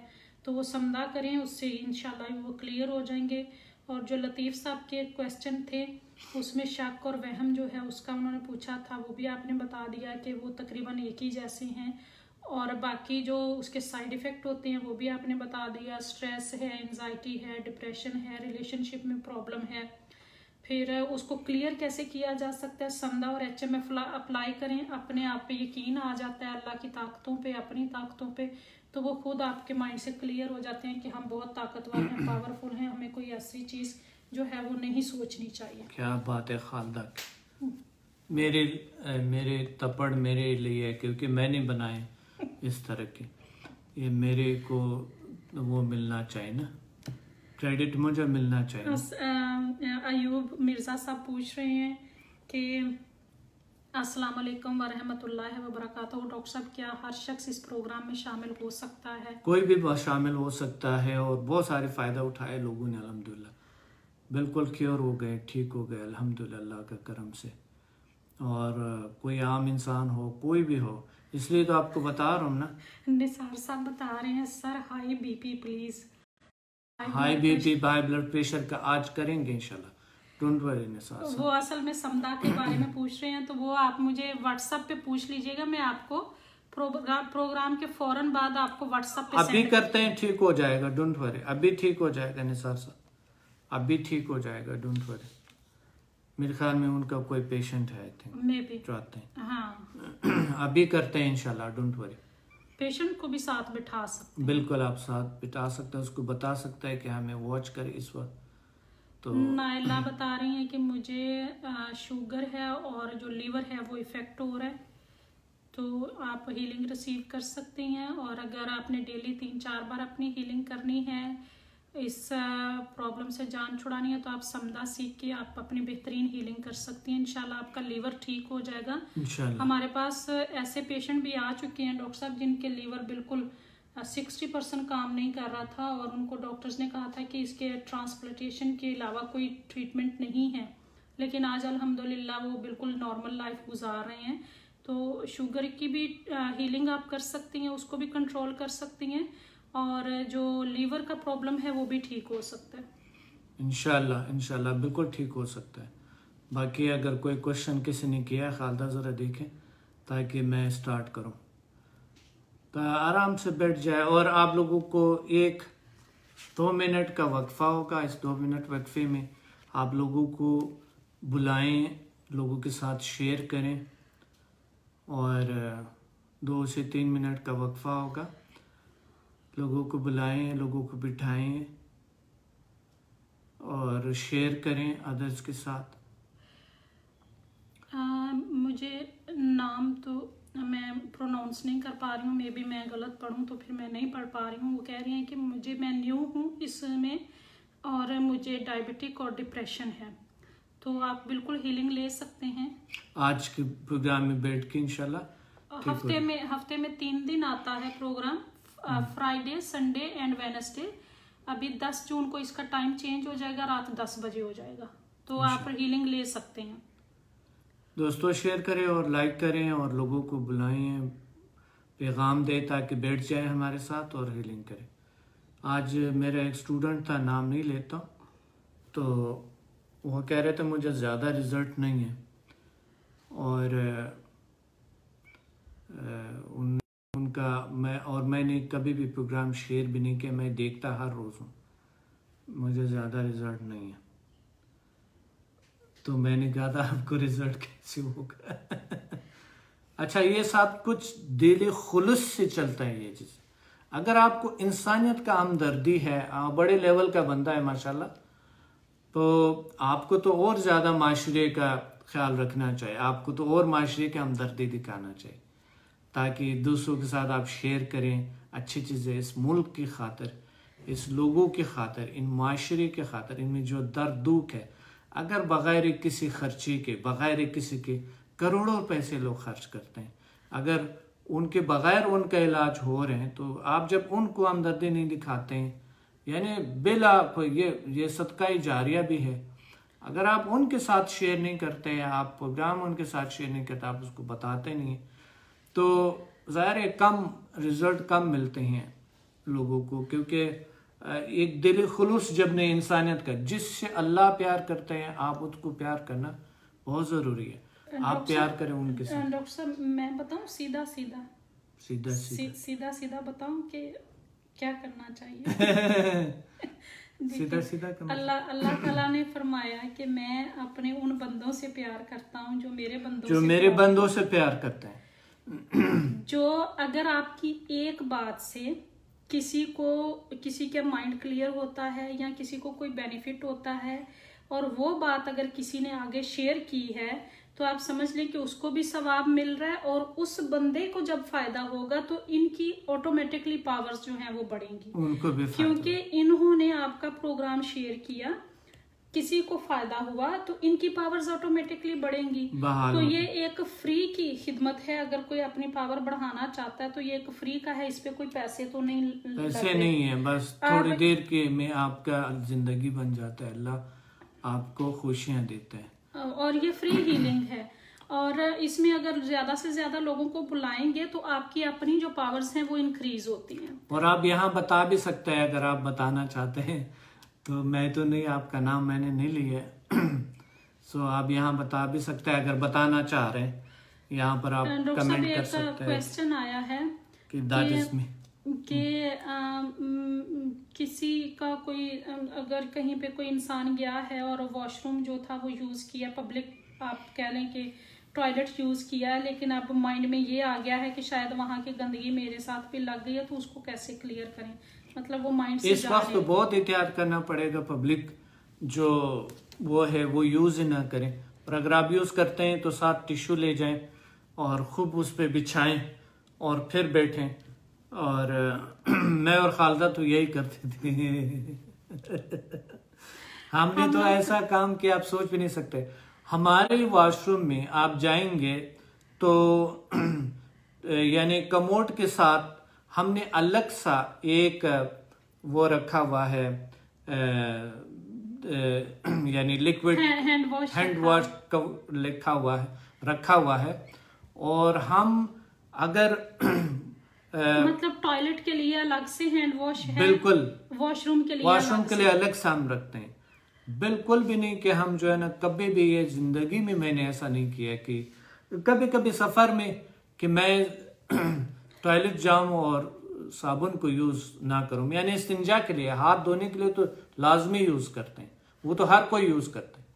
तो वो समदा करें, उससे इंशाल्लाह वो क्लियर हो जाएंगे। और जो लतीफ़ साहब के क्वेश्चन थे उसमें शक और वहम जो है उसका उन्होंने पूछा था, वो भी आपने बता दिया कि वो तकरीबन एक ही जैसे हैं। और बाकी जो उसके साइड इफ़ेक्ट होते हैं वो भी आपने बता दिया। स्ट्रेस है, एंजाइटी है, डिप्रेशन है, रिलेशनशिप में प्रॉब्लम है, फिर उसको क्लियर कैसे किया जा सकता है। समदा और HMF अप्लाई करें, अपने आप पे यकीन आ जाता है अल्लाह की ताकतों पे, अपनी ताकतों पे, तो वो खुद आपके माइंड से क्लियर हो जाते हैं कि हम बहुत ताकतवर हैं, पावरफुल हैं, हमें कोई ऐसी चीज़ जो है वो नहीं सोचनी चाहिए। क्या बात है खालदा, मेरे तपड़ मेरे लिए, क्योंकि मैंने बनाए इस तरह के, ये मेरे को वो मिलना चाहिए ना, क्रेडिट मुझे मिलना चाहिए। अयूब मिर्ज़ा साहब पूछ रहे हैं कि अस्सलाम वालेकुम व रहमतुल्लाहि व बरकातहू। डॉक्टर साहब, क्या हर शख्स इस प्रोग्राम में शामिल हो सकता है? कोई भी शामिल हो सकता है और बहुत सारे फ़ायदा उठाए लोगों ने, अल्हम्दुलिल्लाह बिल्कुल क्योर हो गए, ठीक हो गए अल्हम्दुलिल्लाह अल्लाह का करम से। और कोई आम इंसान हो, कोई भी हो, इसलिए तो आपको बता रहा हूँ ना। निसार साहब बता रहे हैं, sir high BP please. High BP, high blood pressure का आज करेंगे इंशाल्लाह, डोंट वरी निसार साहब। वो असल में समदा के बारे में पूछ रहे हैं, तो वो आप मुझे व्हाट्सएप पे पूछ लीजिएगा, मैं आपको प्रोग्राम के फौरन बाद आपको व्हाट्सएप पे अभी करते हैं, ठीक हो जाएगा, डोंट वरी, अभी ठीक हो जाएगा निसार साहब, अभी ठीक हो जाएगा, डोंट वरी। मेरे ख्याल में उनका कोई पेशेंट है, आई थिंक, जो आते हैं। हाँ, अभी करते हैं इंशाल्लाह, डोंट वरी। पेशेंट को भी साथ बिठा सकते हैं। बिल्कुल, आप साथ बिठा सकते हैं, उसको बता सकता है कि हमें वॉच करे इस वक्त। तो नाइला बता रही हैं कि मुझे शुगर है और जो लीवर है वो इफेक्ट हो रहा है, तो आप हीलिंग रिसीव कर सकते हैं। और अगर आपने डेली 3-4 बार अपनी हीलिंग करनी है, इस प्रॉब्लम से जान छुड़ानी है, तो आप समदा सीख के आप अपनी बेहतरीन हीलिंग कर सकती हैं। इंशाल्लाह आपका लीवर ठीक हो जाएगा। इंशाल्लाह हमारे पास ऐसे पेशेंट भी आ चुके हैं डॉक्टर साहब जिनके लीवर बिल्कुल 60% काम नहीं कर रहा था और उनको डॉक्टर्स ने कहा था कि इसके ट्रांसप्लांटेशन के अलावा कोई ट्रीटमेंट नहीं है, लेकिन आज अल्हम्दुलिल्लाह वो बिल्कुल नॉर्मल लाइफ गुजार रहे हैं। तो शुगर की भी हीलिंग आप कर सकती हैं, उसको भी कंट्रोल कर सकती हैं, और जो लीवर का प्रॉब्लम है वो भी ठीक हो सकता है इंशाल्लाह। इंशाल्लाह बिल्कुल ठीक हो सकता है। बाकी अगर कोई क्वेश्चन किसी ने किया है खालदा ज़रा देखें ताकि मैं स्टार्ट करूं, तो आराम से बैठ जाए। और आप लोगों को 1-2 मिनट का वक्फा होगा। इस 2 मिनट वक्फे में आप लोगों को बुलाएं, लोगों के साथ शेयर करें, और 2 से 3 मिनट का वक्फा होगा। लोगों को बुलाएं, लोगों को बिठाएं और शेयर करें अदर्स के साथ। मुझे नाम तो मैं प्रोनाउंस नहीं कर पा रही हूँ, मे बी मैं गलत पढ़ूँ तो फिर मैं नहीं पढ़ पा रही हूँ। वो कह रही हैं कि मैं न्यू हूँ इसमें और मुझे डायबिटिक और डिप्रेशन है, तो आप बिल्कुल हीलिंग ले सकते हैं आज के प्रोग्राम में बैठ के इंशाल्लाह। हफ्ते में 3 दिन आता है program, Friday, Sunday and Wednesday. अभी 10 जून को इसका टाइम चेंज हो जाएगा, रात 10 बजे हो जाएगा, तो आप हीलिंग ले सकते हैं। दोस्तों शेयर करें और लाइक करें और लोगों को बुलाएं, पैगाम दें ताकि बैठ जाए हमारे साथ और हीलिंग करें। आज मेरा एक स्टूडेंट था, नाम नहीं लेता, तो वो कह रहे थे मुझे ज़्यादा रिजल्ट नहीं है, और मैंने कभी भी प्रोग्राम शेयर भी नहीं किया, मैं देखता हर रोज़ हूँ, मुझे ज़्यादा रिजल्ट नहीं है। तो मैंने कहा था आपको रिजल्ट कैसे होगा। अच्छा, ये सब कुछ दिल खुलूस से चलता है ये चीज़। अगर आपको इंसानियत का हमदर्दी है, बड़े लेवल का बंदा है माशाल्लाह, तो आपको तो और ज़्यादा माशरे का ख्याल रखना चाहिए, आपको तो और माशरे की हमदर्दी दिखाना चाहिए, ताकि दूसरों के साथ आप शेयर करें अच्छी चीज़ें, इस मुल्क की खातिर, इस लोगों की खातिर, इन माशरे के खातिर, इनमें जो दर्द दुख है। अगर बग़ैर किसी खर्ची के, बग़ैर किसी के करोड़ों पैसे लोग खर्च करते हैं, अगर उनके बग़ैर उनका इलाज हो रहे हैं, तो आप जब उनको हमदर्दी नहीं दिखाते हैं, यानी बिल आप ये सदका जारिया भी है। अगर आप उनके साथ शेयर नहीं करते हैं, आप प्रोग्राम उनके साथ शेयर नहीं करते, आप उसको बताते नहीं, तो ज़ाहिर है कम रिजल्ट कम मिलते हैं लोगों को, क्योंकि एक दिल खुलूस जब नहीं इंसानियत का, जिससे अल्लाह प्यार करते हैं, आप उसको प्यार करना बहुत ज़रूरी है। आप प्यार करें उनके साथ। डॉक्टर साहब मैं बताऊं सीधा सीधा बताऊं कि क्या करना चाहिए? सीधा सीधा अल्लाह ताला ने फरमाया कि मैं अपने उन बंदों से प्यार करता हूं जो मेरे बंदों से प्यार करते हैं। जो अगर आपकी एक बात से किसी के माइंड क्लियर होता है या किसी को कोई बेनिफिट होता है, और वो बात अगर किसी ने आगे शेयर की है, तो आप समझ लें कि उसको भी सवाब मिल रहा है, और उस बंदे को जब फायदा होगा तो इनकी ऑटोमेटिकली पावर्स जो हैं वो बढ़ेंगी, उनको भी क्योंकि इन्होंने आपका प्रोग्राम शेयर किया, किसी को फायदा हुआ, तो इनकी पावर्स ऑटोमेटिकली बढ़ेंगी। तो ये एक फ्री की खिदमत है। अगर कोई अपनी पावर बढ़ाना चाहता है तो ये एक फ्री का है, इस पे कोई पैसे तो नहीं है, बस थोड़ी देर के में आपका जिंदगी बन जाता है, अल्लाह आपको खुशियां देता है, और ये फ्री हीलिंग है। और इसमें अगर ज्यादा से ज्यादा लोगों को बुलाएंगे तो आपकी अपनी जो पावर्स हैं वो इंक्रीज होती हैं। और आप यहाँ बता भी सकते हैं अगर आप बताना चाहते हैं, तो मैं तो नहीं, आपका नाम मैंने नहीं लिया सो आप यहाँ बता भी सकते हैं अगर बताना चाह रहे हैं, यहाँ पर आप कमेंट कर सकते हैं। क्वेश्चन आया है कि किसी का कोई अगर कहीं पे कोई इंसान गया है और वॉशरूम जो था वो यूज किया, पब्लिक आप कह लें कि टॉयलेट यूज किया है, लेकिन अब माइंड में ये आ गया है कि शायद वहाँ की गंदगी मेरे साथ भी लग गई है, तो उसको कैसे क्लियर करें? मतलब वो माइंड से इस वक्त तो बहुत एहतियात करना पड़ेगा, पब्लिक जो वो है वो यूज ही ना करें, और अगर आप यूज करते हैं तो साथ टिश्यू ले जाएं और खूब उस पर बिछाएं और फिर बैठें। और मैं और खालदा तो यही करते थे हमने तो ऐसा काम किया आप सोच भी नहीं सकते। हमारे वॉशरूम में आप जाएंगे तो यानी कमोड के साथ हमने अलग सा एक वो रखा हुआ है, यानी लिक्विड हैंड वॉश लिखा हुआ है, रखा हुआ है। और हम अगर मतलब टॉयलेट के लिए अलग से हैंड वॉश है, बिल्कुल वॉशरूम के लिए अलग से हम रखते हैं। बिल्कुल भी नहीं कि हम जो है ना, कभी भी ये जिंदगी में मैंने ऐसा नहीं किया कि कभी कभी सफर में कि मैं टॉयलेट जाऊं और साबुन को यूज ना करूं। यानी इस्तिंजा के लिए, हाथ धोने के लिए तो लाजमी यूज करते हैं, वो तो हर कोई यूज करते हैं,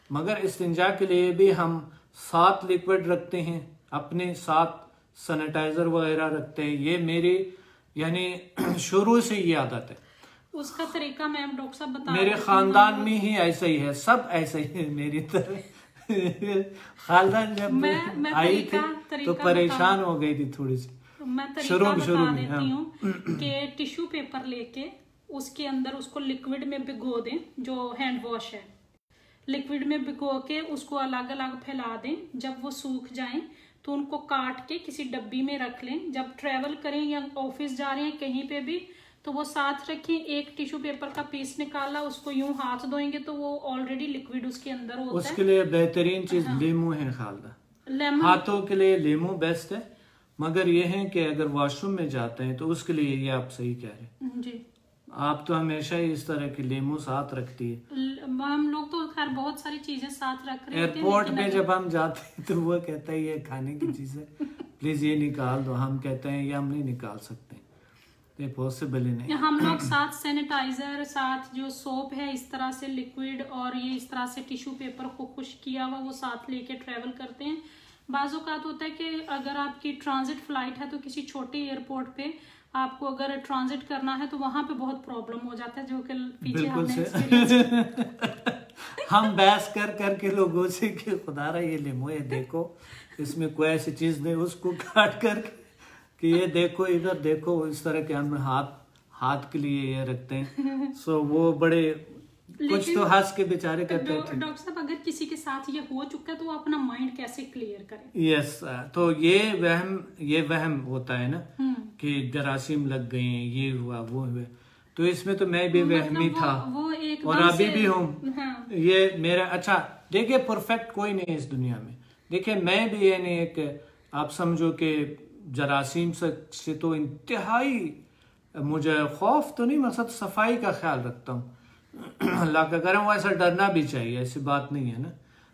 मगर इस्तिंजा के लिए भी हम 7 लिक्विड रखते हैं, अपने साथ सैनिटाइजर वगैरह रखते हैं। ये मेरी यानी शुरू से ये आदत है। उसका तरीका मैम डॉक्टर साहब बता, मेरे खानदान में ही ऐसा ही है, सब ऐसे ही है मेरी तरह। खानदान जब मैं आई थी तो परेशान हो गई थी थोड़ी सी। मैं तरीका बता देती हूँ कि टिश्यू पेपर लेके उसके अंदर उसको लिक्विड में भिगो दें, जो हैंड वॉश है, लिक्विड में भिगो के उसको अलग अलग फैला दें। जब वो सूख जाएं तो उनको काट के किसी डब्बी में रख लें। जब ट्रेवल करें या ऑफिस जा रहे हैं कहीं पे भी तो वो साथ रखें। एक टिश्यू पेपर का पीस निकाला, उसको यूं हाथ धोएंगे तो वो ऑलरेडी लिक्विड उसके अंदर होता है। उसके लिए बेहतरीन चीज लीमू है खालदा, हाथों के लिए लीमू बेस्ट है। मगर ये है कि अगर वॉशरूम में जाते हैं तो उसके लिए ये आप सही कह रहे हैं जी। आप तो हमेशा ही इस तरह की लीमू साथ रखती है। हम लोग तो खैर बहुत सारी चीजें साथ रख रहे हैं। एयरपोर्ट पे जब हम जाते हैं तो वो कहता है ये खाने की चीज है, प्लीज ये निकाल दो। हम कहते हैं ये हम नहीं निकाल सकते, ये पॉसिबल ही नहीं। हम लोग साथ सैनिटाइजर, साथ जो सोप है इस तरह से लिक्विड, और ये इस तरह से टिश्यू पेपर को खुश किया हुआ वो साथ लेके ट्रेवल करते हैं। बाज़ औक़ात होता है कि अगर आपकी ट्रांजिट फ्लाइट है तो किसी छोटे एयरपोर्ट पे आपको अगर ट्रांजिट करना है तो वहां पे बहुत प्रॉब्लम हो जाता है, जो कि पीछे हमने एक्सपीरियंस हम बहस कर के लोगों से कि खुदारा ये लेमो, ये देखो इसमें कोई ऐसी चीज नहीं, उसको काट कर कि ये देखो इधर देखो, इस तरह के हम हाथ के लिए ये रखते हैं। सो वो बड़े कुछ तो हंस के बेचारे करते हैं। डॉक्टर साहब अगर किसी के साथ ये हो चुका है तो वो अपना माइंड कैसे क्लियर करें? यस, तो ये वहम होता है ना कि जरासीम लग गए हैं, ये हुआ वो हुआ। तो इसमें तो मैं भी वहमी था और अभी भी हूँ। हाँ। ये मेरा अच्छा देखिए, परफेक्ट कोई नहीं है इस दुनिया में। देखिए मैं भी यानी एक आप समझो कि जरासीम से तो इंतहाई मुझे खौफ तो नहीं, मकसद सफाई का ख्याल रखता हूँ। अल्लाह का करम, ऐसा डरना भी चाहिए, ऐसी बात नहीं है ना।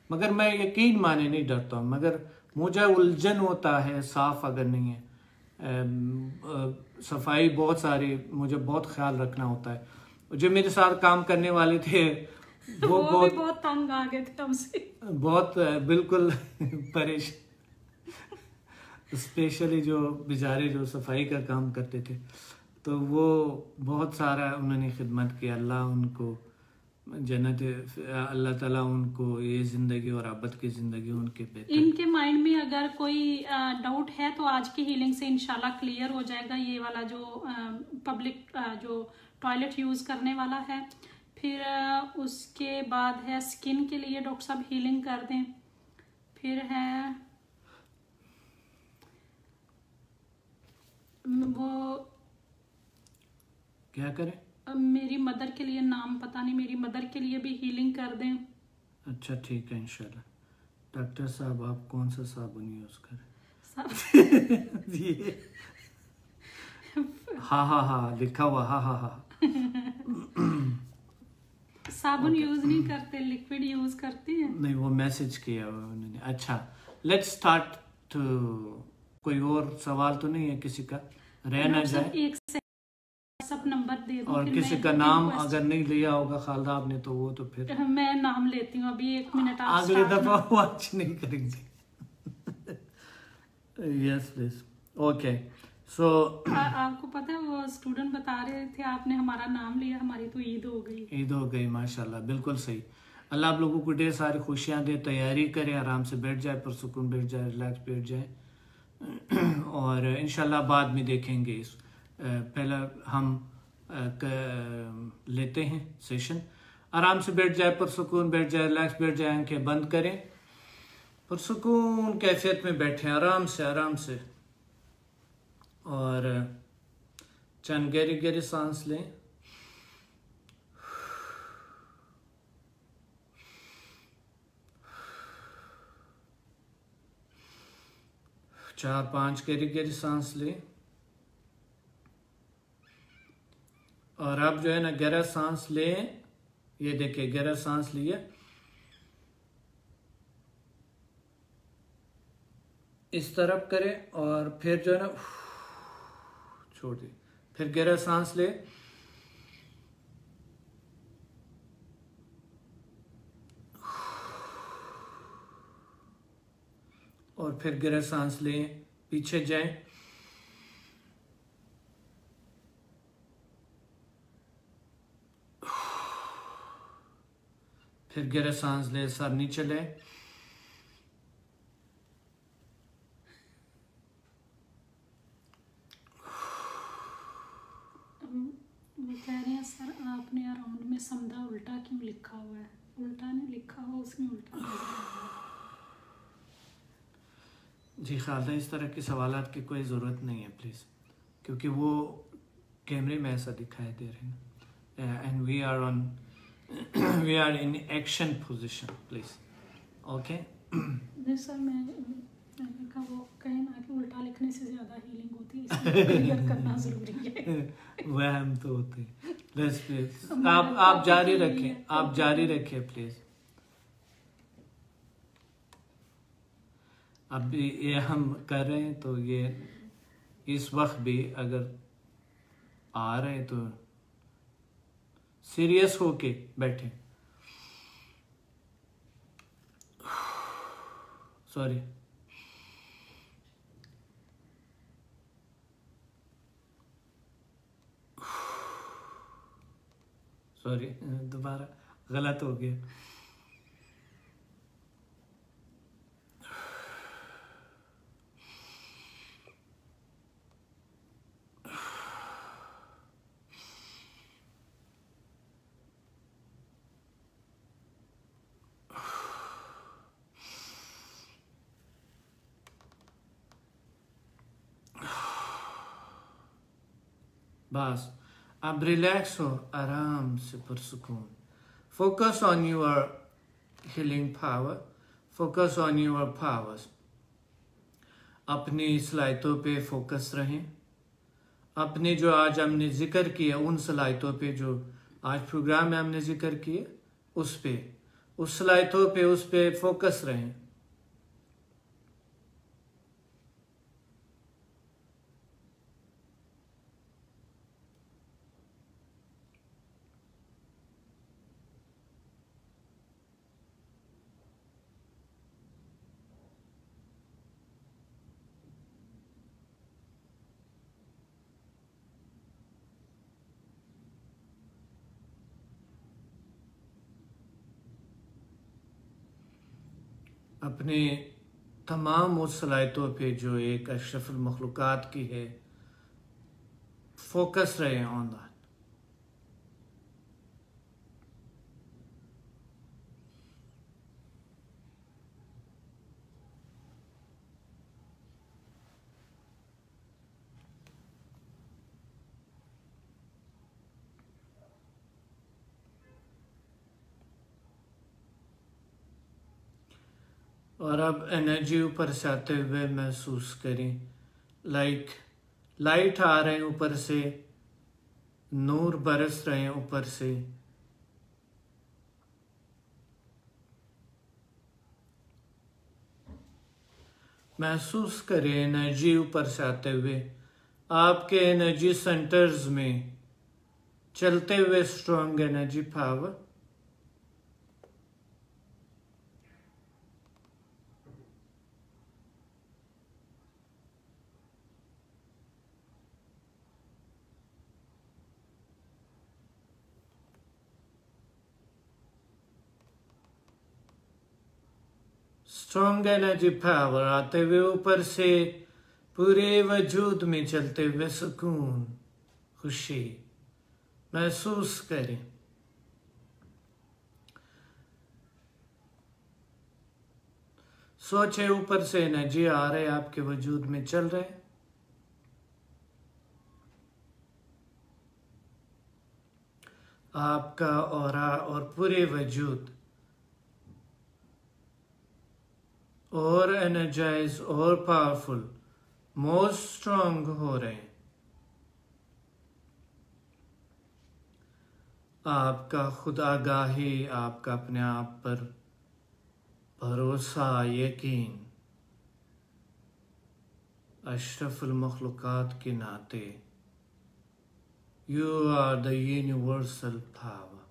मगर मैं यकीन माने नहीं डरता हूँ, मगर मुझे उलझन होता है साफ अगर नहीं है। सफाई बहुत सारी मुझे बहुत ख्याल रखना होता है। जो मेरे साथ काम करने वाले थे वो बहुत तंग आ गए थे हमसे, बहुत बिल्कुल परेशान, स्पेशली जो बेचारे जो सफाई का काम करते थे, तो वो बहुत सारा उन्होंने खिदमत की। अल्लाह उनको जन्नत, अल्लाह ताला उनको ये जिंदगी और अब्बत की जिंदगी उनके पे। इनके माइंड में अगर कोई डाउट है तो आज की हीलिंग से इंशाल्लाह क्लियर हो जाएगा। ये वाला जो पब्लिक जो टॉयलेट यूज करने वाला है। फिर उसके बाद है स्किन के लिए डॉक्टर साहब हीलिंग कर दें। फिर है वो क्या करें, मेरी मदर के लिए, नाम पता नहीं, मेरी मदर के लिए भी हीलिंग कर दें। अच्छा ठीक है इंशाल्लाह। डॉक्टर साहब आप कौन सा साबुन यूज करें? हाँ लिखा हुआ, हाँ साबुन यूज नहीं करते, लिक्विड यूज करते हैं। नहीं, वो मैसेज किया उन्होंने। अच्छा लेट्स स्टार्ट। कोई और सवाल तो नहीं है किसी का, रह ना जाए। एक सब नंबर दे दो, और किसी का नाम अगर नहीं लिया होगा खालदा आपने तो वो तो फिर मैं नाम लेती हूँ। अभी 1 मिनट आप अगली दफा वॉच नहीं करेंगे। Yes please, okay. सो आपको पता है वो स्टूडेंट बता रहे थे आपने हमारा नाम लिया, हमारी तो ईद हो गई। ईद हो गई माशाल्लाह, बिल्कुल सही। अल्लाह आप लोगों को ढेर सारी खुशियां दे, तैयारी करें, आराम से बैठ जाए, पुरसुकून बैठ जाए, रिलैक्स बैठ जाए। और इंशाल्लाह बाद में देखेंगे इस पहला हम लेते हैं सेशन। आराम से बैठ जाए, पुरसुकून बैठ जाए, रिलैक्स बैठ जाए, आंखें बंद करें, पुरसुकून कैफियत में बैठे आराम से। और चंद गहरी गहरी सांस लें। 4-5 गहरी गहरी सांस लें। और अब जो है ना गहरा सांस लें, ये देखिए गहरा सांस लिया, इस तरफ करें और फिर जो है ना छोड़ दिए, फिर गहरा सांस ले और फिर गहरा सांस लें, पीछे जाएं, फिर गहरा सांस लें, सर नीचे लें, वो कह रहे हैं सर आपने अराउंड में समझा उल्टा क्यों लिखा हुआ है? उल्टा नहीं लिखा हुआ, उसमें उल्टा नजर आ रहा है। जी खालसा, इस तरह के सवालात की कोई ज़रूरत नहीं है प्लीज़, क्योंकि वो कैमरे में ऐसा दिखाई दे रहे हैं and we are in action position please. Okay नहीं सर, मैंने कहा वो कहीं ना कि उल्टा लिखने से ज़्यादा हीलिंग होती है, इसलिए क्लियर करना ज़रूरी है। वह हम तो होते हैं। प्लीज आप जारी रखें, आप जारी रखें प्लीज़। अब ये हम कर रहे हैं तो ये इस वक्त भी अगर आ रहे हैं तो सीरियस होके बैठे। सॉरी, दोबारा गलत हो गया। बस अब रिलैक्स हो, आराम से पुरसुकून। Focus on your healing power, focus on your powers. अपनी सलाहियतों पे फोकस रहें। अपने जो आज हमने जिक्र किया उन सलाहियतों पे, जो आज प्रोग्राम में हमने जिक्र किए उस पे, उस सलाहियतों पे, उस पे फोकस रहें। अपने तमाम उस सलाहियतों पे जो एक अशरफुल मखलूक़ात की है, फोकस रहे ऑन दैट। और अब एनर्जी ऊपर से आते हुए महसूस करें, लाइट आ रहे हैं ऊपर से, नूर बरस रहे हैं ऊपर से। महसूस करें एनर्जी ऊपर से आते हुए आपके एनर्जी सेंटर्स में, चलते हुए strong energy power. Strong energy power आते हुए ऊपर से पूरे वजूद में चलते हुए सुकून, खुशी महसूस करें। सोचे ऊपर से एनर्जी आ रहे, आपके वजूद में चल रहे। आपका ऑरा और पूरे वजूद और एनर्जाइज और पावरफुल, मोर स्ट्रांग हो रहे हैं। आपका खुदागाही, आपका अपने आप पर भरोसा, यकीन अशरफुल मखलूक़ात के नाते you are the universal power.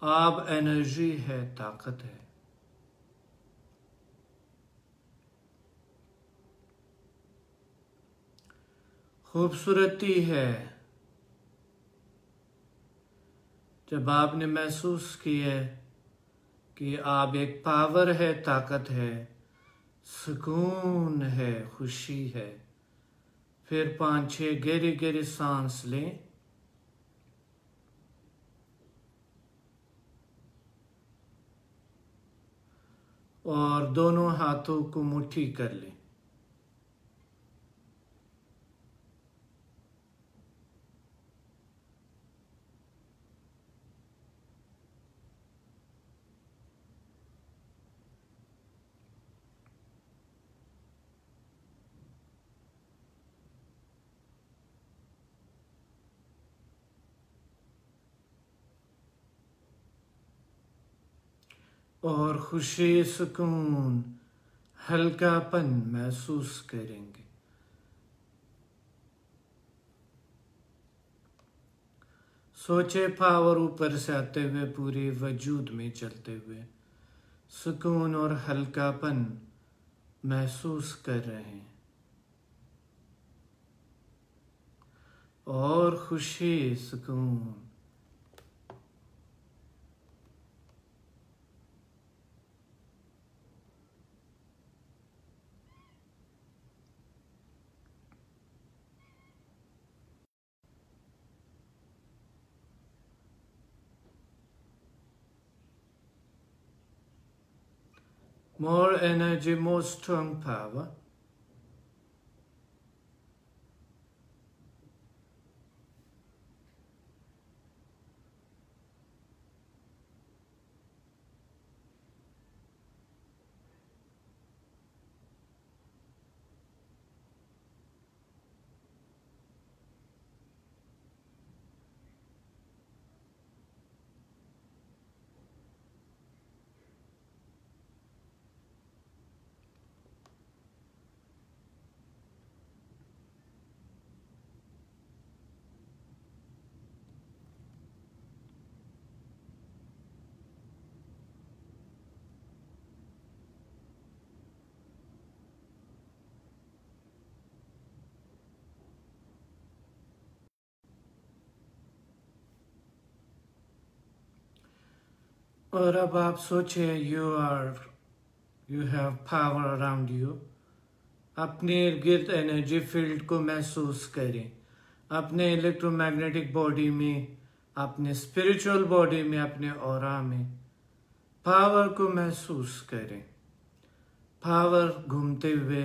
आप एनर्जी है, ताकत है। खूबसूरती है जब आपने महसूस किया कि आप एक पावर है, ताकत है, सुकून है, खुशी है। फिर 5-6 गहरे गहरे सांस लें और दोनों हाथों को मुट्ठी कर लें। और खुशी, सुकून, हल्कापन महसूस करेंगे। सोचे पावर ऊपर से आते हुए पूरे वजूद में चलते हुए सुकून और हल्कापन महसूस कर रहे हैं और खुशी, सुकून। More energy, more strong power. और अब आप सोचे you have power around you. अपने इर्द गिर्द एनर्जी फील्ड को महसूस करें, अपने इलेक्ट्रोमैग्नेटिक बॉडी में, अपने स्पिरिचुअल बॉडी में, अपने ऑरा में पावर को महसूस करें। पावर घूमते हुए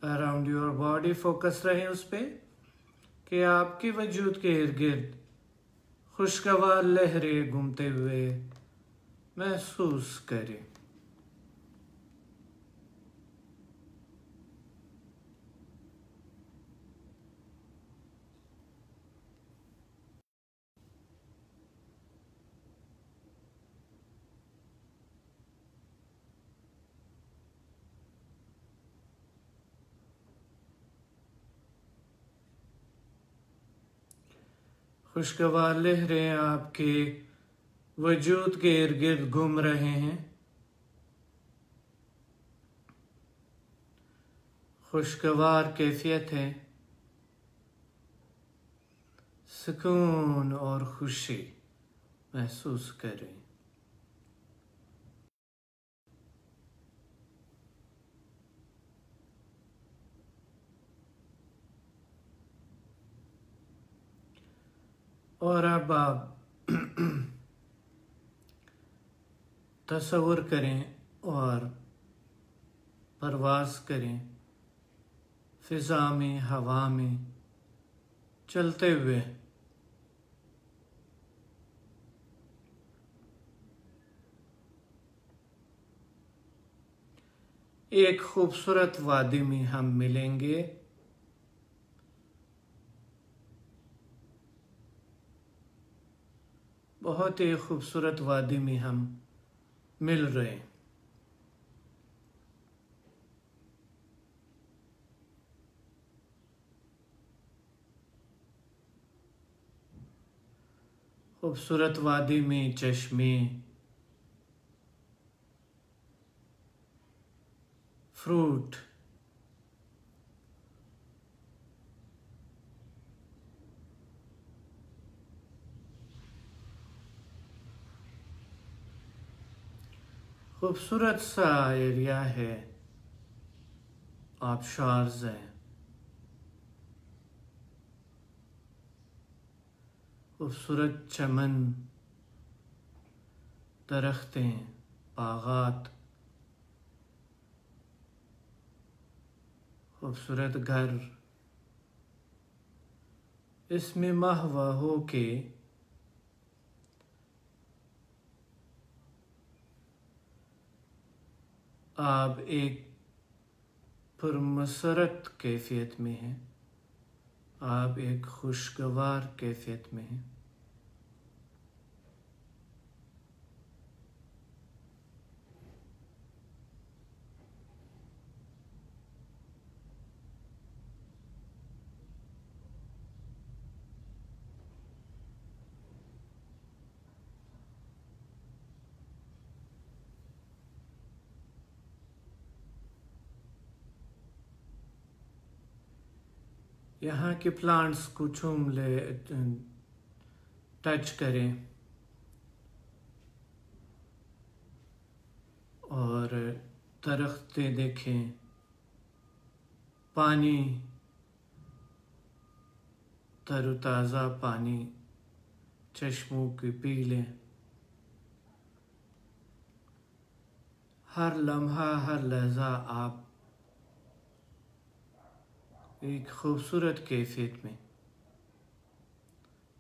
अराउंड योर बॉडी, फोकस रहे उस पे कि आपके वजूद के इर्द गिर्द खुशगवार लहरें घूमते हुए महसूस करें। खुशगवार लहरें आपके वजूद के इर्द गिर्द घूम रहे हैं। खुशगवार कैफियत है, सुकून और खुशी महसूस करें। और अब आप तस्वुर करें और परवाज़ करें फिज़ा में, हवा में चलते हुए एक खूबसूरत वादी में हम मिलेंगे। बहुत ही खूबसूरत वादी में हम मिल रहे हैं। खूबसूरत वादी में चश्मे, फ्रूट, खूबसूरत सा एरिया है, आबशार्स हैं, खूबसूरत चमन, दरख्तें, बागात, खूबसूरत घर। इसमें महवा हो के आप एक पुरमसरत कैफियत में हैं, आप एक खुशगवार कैफियत में हैं। यहाँ के प्लांट्स को छूम ले, टच करें और दरख्तें देखें, पानी, तरोताज़ा पानी चश्मों की पी लें। हर लम्हा, हर लहजा आप एक खूबसूरत कैफियत में,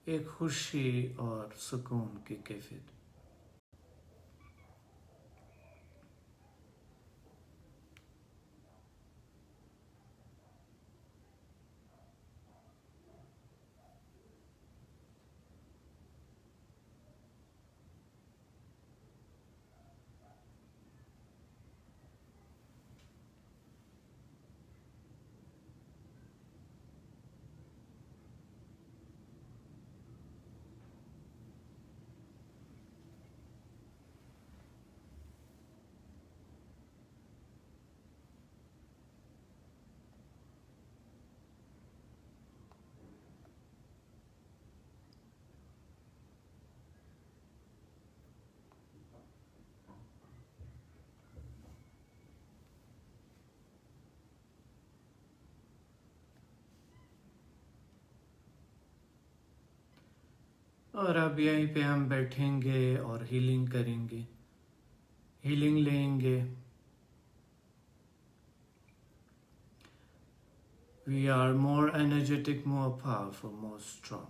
एक खुशी और सुकून की कैफियत। और अब यहीं पे हम बैठेंगे और हीलिंग करेंगे, हीलिंग लेंगे। We are more energetic, more powerful, more strong.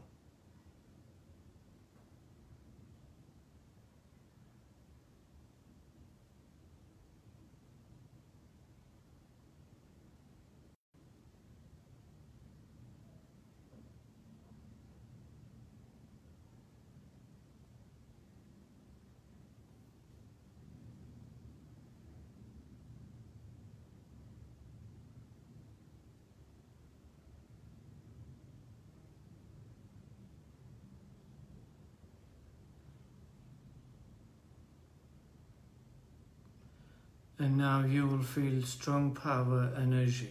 And now you will feel strong power energy,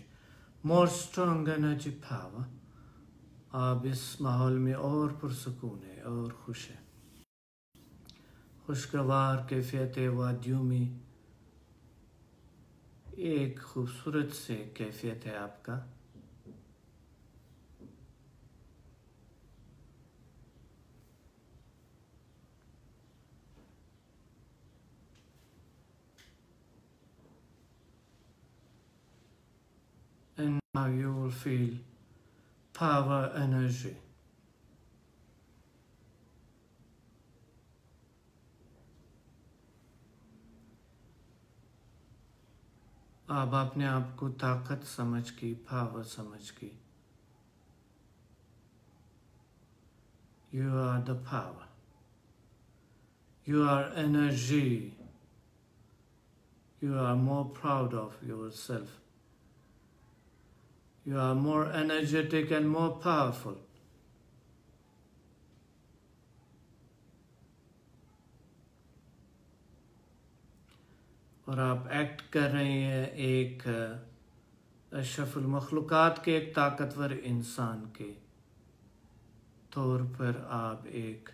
more strong energy power. आप इस माहौल में और पुरसकून है और खुश है। खुशगवार कैफियत वादियों में एक खूबसूरत से कैफियत है आपका। And now you will feel power energy. अब अपने आप को ताकत समझ की, पावर समझ की। You are the power. You are energy. You are more proud of yourself. You are more energetic and more powerful. और आप एक्ट कर रहे हैं एक अशरफुल मखलूक़ात के, एक ताकतवर इंसान के तौर पर। आप एक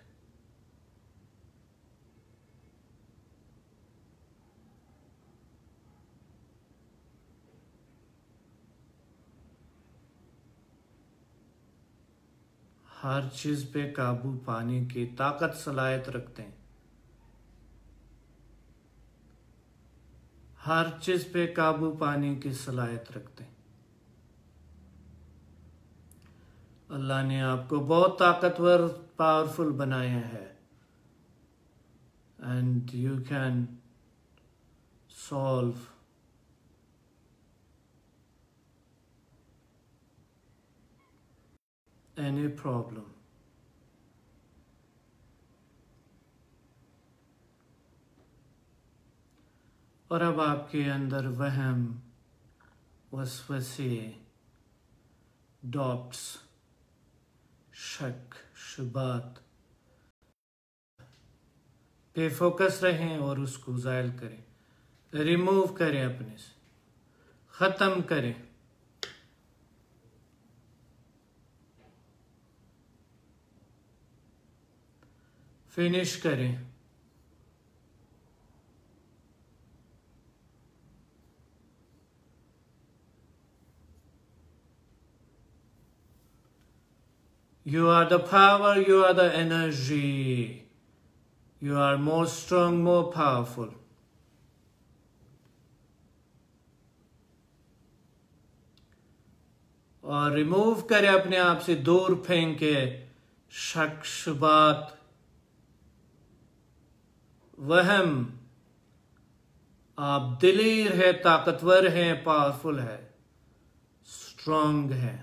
हर चीज़ पे काबू पाने की ताकत, सलाहियत रखते हैं। हर चीज़ पे काबू पाने की सलाहियत रखते हैं। अल्लाह ने आपको बहुत ताकतवर, पावरफुल बनाया है। And you can solve any problem. और अब आपके अंदर वहम, वसवसे, डॉट्स, शक, शुबात पे फोकस रहें और उसको ज़ायल करें, रिमूव करें, अपने से ख़त्म करें। फिनिश करें। You are the power, you are the energy. You are more strong, more powerful. और रिमूव करें, अपने आप से दूर फेंके शक, शुबात, वहम। आप दिलीर है, ताकतवर हैं, पावरफुल है, स्ट्रांग है।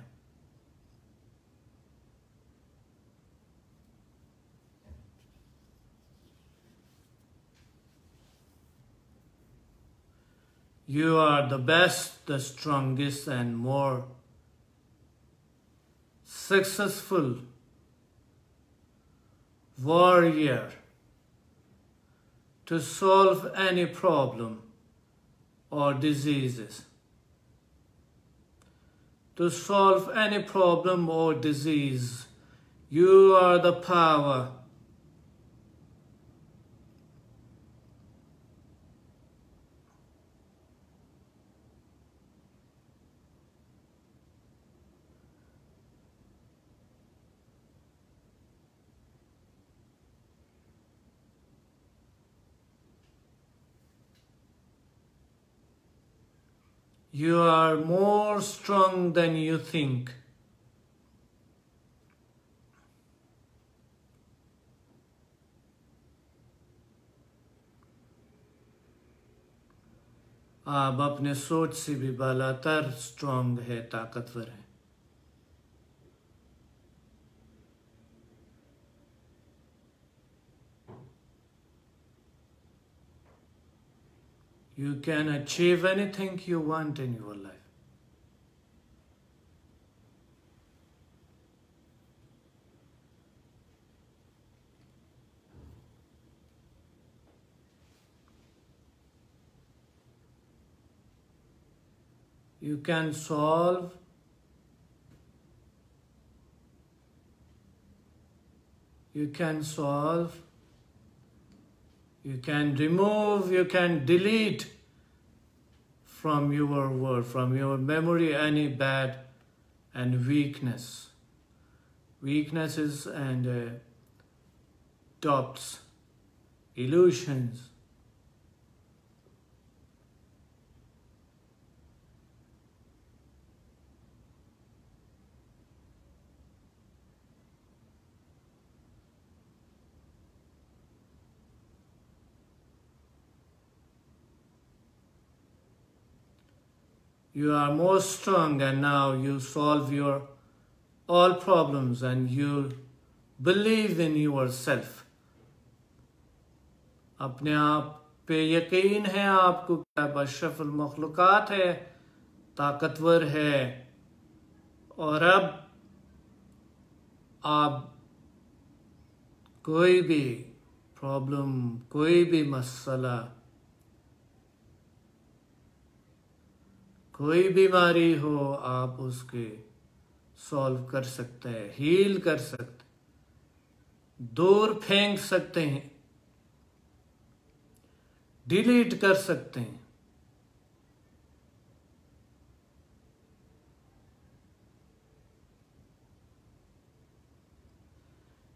You are the best, the strongest and more successful warrior to solve any problem or diseases. To solve any problem or disease, you are the power. You are more strong than you think. आप अपने सोच से भी बालातर strong है, ताकतवर है। You can achieve anything you want in your life. You can solve you can remove, you can delete from your world, from your memory, any bad and weaknesses and doubts, illusions. You are more strong, and now you solve your all problems and you believe in yourself. अपने आप पे यकीन है आपको क्या अशरफुल मखलूकात है, ताकतवर है, और अब आप कोई भी प्रॉब्लम, कोई भी मसला, कोई बीमारी हो, आप उसके सॉल्व कर सकते हैं, हील कर सकते, दूर फेंक सकते हैं, डिलीट कर सकते हैं.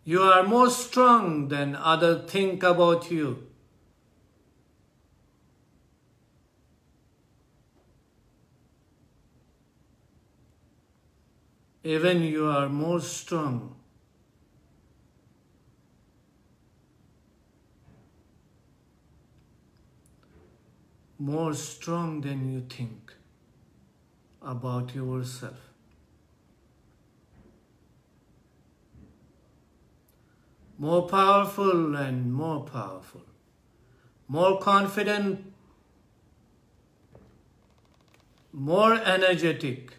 You are more strong than others think about you. Even you are more strong. More strong than you think about yourself. More powerful and more powerful. More confident, more energetic.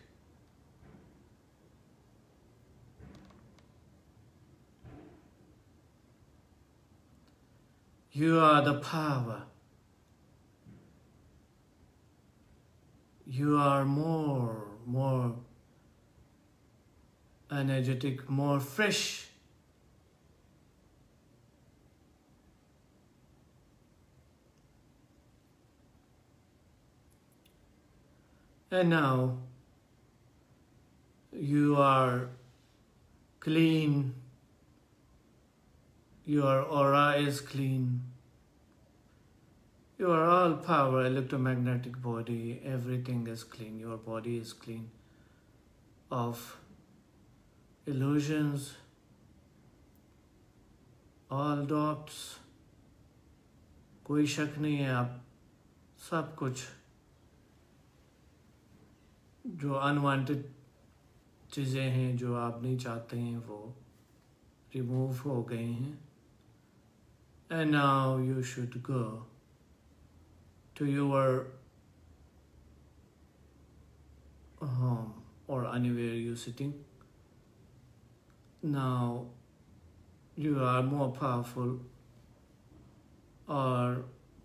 You are the power. You are more energetic, more fresh. And now you are clean. Your aura is clean. You are all power, electromagnetic body, everything is clean. Your body is clean of illusions, all doubts. कोई शक नहीं है, आप सब कुछ जो unwanted चीज़ें हैं, जो आप नहीं चाहते हैं, वो रिमूव हो गए हैं. And now you should go to your home or anywhere you're sitting. Now you are more powerful, और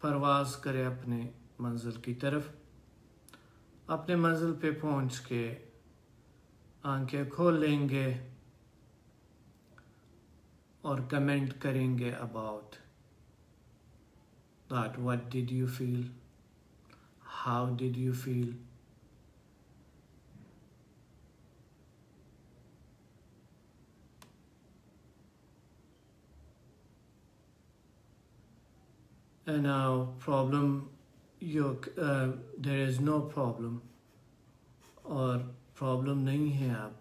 परवाज़ करें अपने मंजिल की तरफ. अपने मंजिल पे पहुंच के आंखें खोल लेंगे और कमेंट करेंगे about that. What did you feel? How did you feel? And now there is no problem, और प्रॉब्लम नहीं है. आप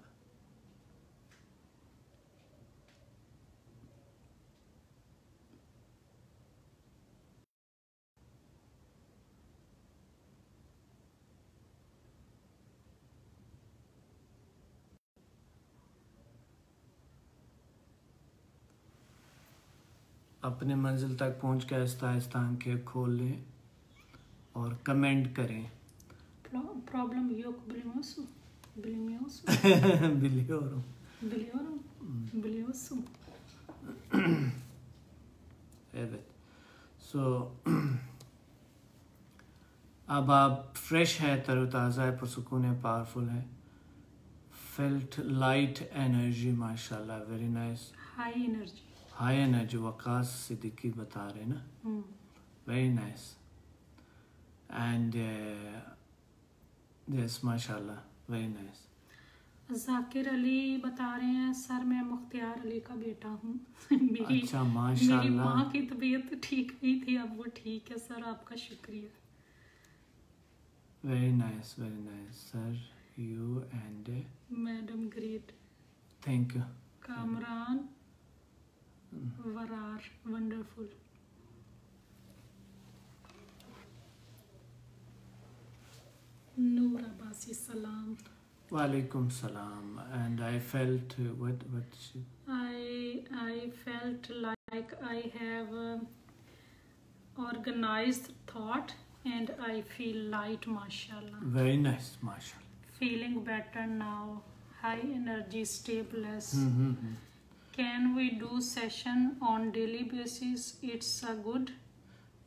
अपने मंजिल तक पहुंच के आहिस्ता आहिस्ता आंखें खोल लें और कमेंट करें. Problem yok biliyorsun. Bilmiyorsun. Biliyorum. Biliyorum. Biliyorsun. Evet. So अब आप फ्रेश है, तरोताज़ा है, पुरसुकून है, पावरफुल है. Felt light energy, माशाल्लाह, very nice. High energy. High energy, Waqas Siddiqui बता रहे ना. Very nice. And yes, माशाल्लाह, very nice. जाकिर अली बता रहे हैं, सर मैं मुख्तियार अली का बेटा हूँ. अच्छा, माशाल्लाह. मेरी माँ की तबीयत ठीक नहीं थी, अब वो ठीक है सर. आपका शुक्रिया. Very nice, sir. You and madam great. thank you. Kamran Varar, wonderful. नूराबा. बासी सलाम. Walaikum salam. And I felt what she... I felt like I have organized thought and I feel light, mashallah. Very nice, mashallah. Feeling better now. High energy, stay blessed. Mm-hmm. Can we do session on daily basis? It's a good.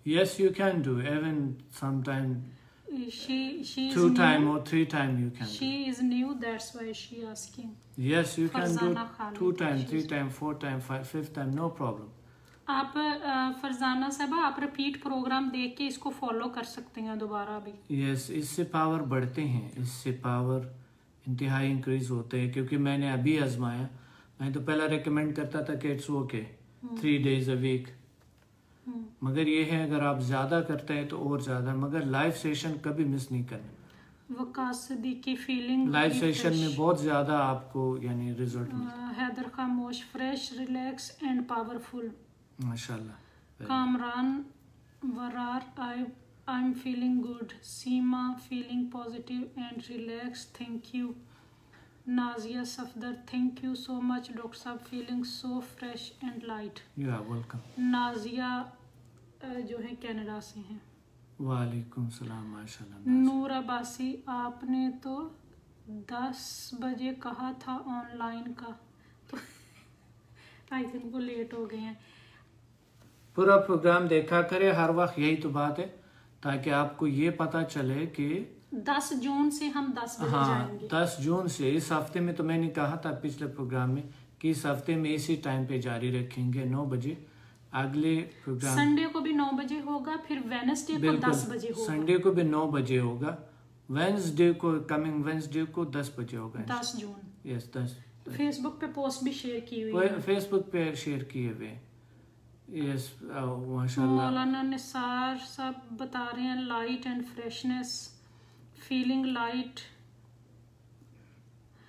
Yes, you can do. Even sometime She is 2 time new. or 3 time you can do. She is new, that's why she asking. Yes, you can do Farzana Khalid. 2 time, 3 time, 4 time, 5th time, no problem. आप फरजाना साहबा आप repeat programme देख के इसको follow कर सकते हैं दोबारा भी. Yes, इससे पावर बढ़ते हैं, इससे पावर इंतहाई इंक्रीज होते हैं. क्योंकि मैंने अभी आजमाया. मैं तो पहला रेकमेंड करता था कि it's okay 3 days a week. मगर ये है अगर आप ज़्यादा करते हैं तो और ज़्यादा. मगर लाइव सेशन कभी मिस नहीं करना. Waqas Siddiqui feeling live session में बहुत ज़्यादा आपको यानी रिजल्ट मिलता है. हैदर खामोश फ्रेश रिलैक्स एंड पावरफुल. माशाल्लाह. Kamran Varar I am feeling good. Seema feeling positive and relax. Thank you. Nazia Safdar thank you so much doctor sahab. Feeling so fresh and light. You are welcome. Nazia जो है कनाडा से हैं. वालेकुम सलाम. माशाल्लाह. नूर अब्बासी आपने तो 10 बजे कहा था ऑनलाइन का, तो आई थिंक वो लेट हो गए हैं. पूरा प्रोग्राम देखा करे हर वक्त. यही तो बात है ताकि आपको ये पता चले कि 10 जून से हम 10 बजे जाएंगे. 10 जून से इस हफ्ते में. तो मैंने कहा था पिछले प्रोग्राम में कि इस हफ्ते में इसी टाइम पे जारी रखेंगे 9 बजे. अगले प्रोग्राम संडे को भी 9 बजे होगा. फिर वेडनेसडे को 10 बजे होगा. संडे को भी 9 बजे होगा. वेडनेसडे को कमिंग वेडनेसडे को 10 बजे होगा. 10 जून. यस 10. फेसबुक पे पोस्ट भी शेयर की हुई है. फेसबुक पे शेयर किए हुए. यस माशाल्लाह. मौलाना निसार साहब बता रहे हैं light and freshness. Feeling light.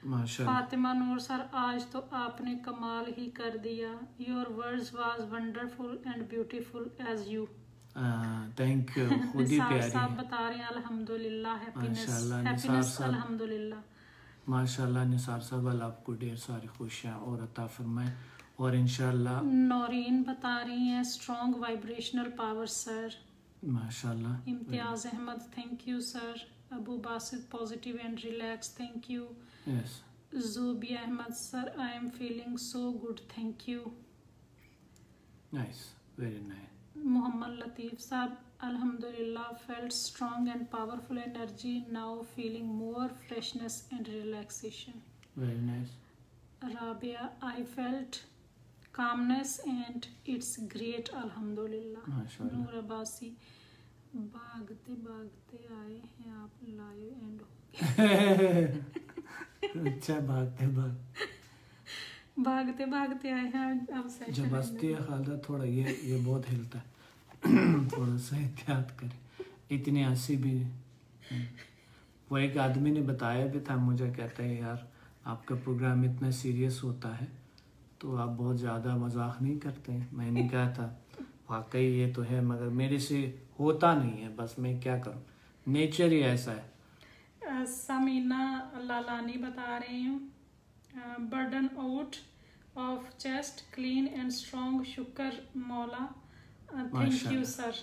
माशाल्लाह. फातिमा नूर सर आज तो आपने कमाल ही कर दिया. Your words was wonderful and beautiful as you. Thank you. खुद ही प्यारी साहब बता रहे हैं अल्हम्दुलिल्लाह. हैप्पीनेस हैप्पीनेस अल्हम्दुलिल्लाह. माशाल्लाह. निसार साहब अल्लाह आपको ढेर सारी खुशियाँ और अता फरमाए. और इंशाल्लाह नौरीन बता रही हैं स्ट्रॉन्ग वाइब्रेशनल पावर सर. माशाल्लाह. Imtiaz Ahmed thank you sir. Abu Basit positive and relax thank you. Yes. Zubi Ahmed sir, I am feeling so good, thank you. Nice, very nice. Muhammad Latif sahab, alhamdulillah, felt strong and powerful energy. Now feeling more freshness and relaxation. Very nice. Rabia, I felt calmness and it's great, alhamdulillah. माशाल्लाह. नूर अब्बासी भागते भागते आए हैं आप live and अच्छा. भागते भागते आए हैं अब सेशन. जब हंसती है खालदा थोड़ा ये बहुत हिलता है. थोड़ा सा एहतियात करें. इतनी हंसी भी. वो एक आदमी ने बताया भी था मुझे. कहता है यार आपका प्रोग्राम इतना सीरियस होता है तो आप बहुत ज़्यादा मजाक नहीं करते हैं. मैंने कहा था वाकई ये तो है मगर मेरे से होता नहीं है. बस मैं क्या करूँ. नेचर ही ऐसा है. समीना लालानी बता रही हूँ burden out of chest clean and strong. शुक्र मौला. Thank you sir.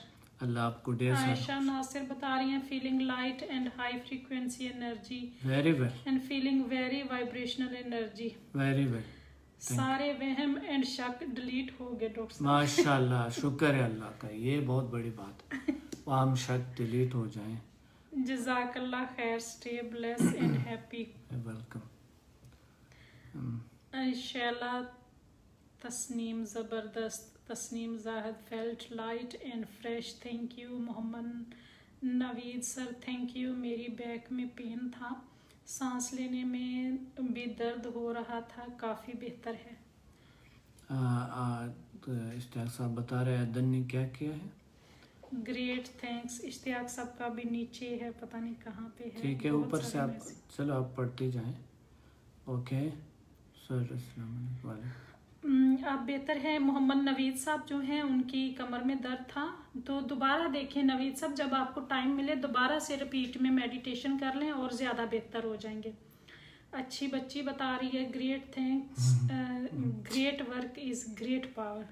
अल्लाह आपको ढेर सारा. आयशा नासिर बता रही हैं feeling light and high frequency energy. Very well. And feeling very vibrational energy. Very well. सारे वहम एंड शक डिलीट हो गए डॉक्टर साहब. माशाल्लाह. शुक्र है अल्लाह का. ये बहुत बड़ी बात है. वहम शक डिलीट हो जाए. जज़ाकल्लाह खैर. Stay bless and happy. Welcome. Shaila Tasneem ज़बरदस्त. Tasneem Zahid felt light and fresh. Thank you. Mohammad Naveed sir thank you. मेरी बैक में पेन था. सांस लेने में भी दर्द हो रहा था. काफ़ी बेहतर है. इश्तियाक साहब बता रहे हैं अदन ने क्या किया है. Great thanks. इश्तियाक साहब का भी नीचे है पता नहीं कहाँ पे है. ठीक है ऊपर से आप चलो आप पढ़ते जाएं. Okay sir. अस्सलाम वालेकुम. अब बेहतर है। मोहम्मद नवीद साहब जो हैं उनकी कमर में दर्द था, तो दोबारा देखें नवीद साहब, जब आपको टाइम मिले दोबारा से रिपीट में मेडिटेशन कर लें और ज़्यादा बेहतर हो जाएंगे। अच्छी बच्ची बता रही है, great thanks, great work is great power.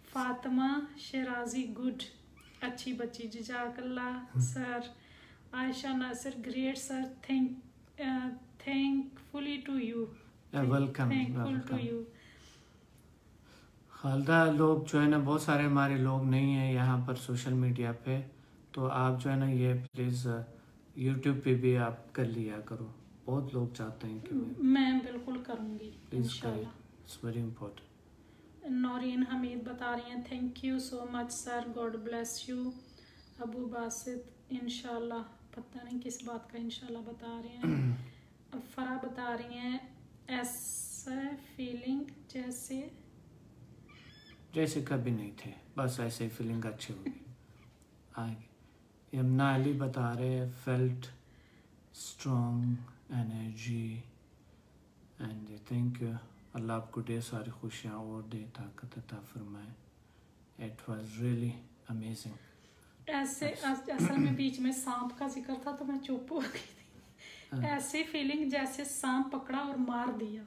Fatima Shirazi good, अच्छी बच्ची, जज़ाकल्लाह sir. Ayesha Nasir great sir, thankfully to you, welcome thankful to you. Khalda, लोग जो है ना, बहुत सारे हमारे लोग नहीं हैं यहाँ पर सोशल मीडिया पे, तो आप जो है ना ये प्लीज़ यूट्यूब पे भी आप कर लिया करो। बहुत लोग चाहते हैं कि मैं बिल्कुल करूँगी इंशाल्लाह, it's very important. Naureen Hamid बता रही हैं, thank you so much sir, God bless you. Abu Basit इंशाल्लाह, पता नहीं किस बात का इंशाल्लाह बता रहे हैं। फरा बता रही हैं, ऐसा फीलिंग जैसे कभी नहीं थे, बस ऐसे फीलिंग अच्छी होगी आगे। यमुना अली बता रहे हैं, felt strong energy and thank you. Allah आपको ढेर सारी खुशियाँ और दे, ताकत अता फरमाए। It was really amazing. ऐसे असल में बीच में सांप का जिक्र था तो मैं चुप हो गई थी। ऐसी फीलिंग जैसे सांप पकड़ा और मार दिया।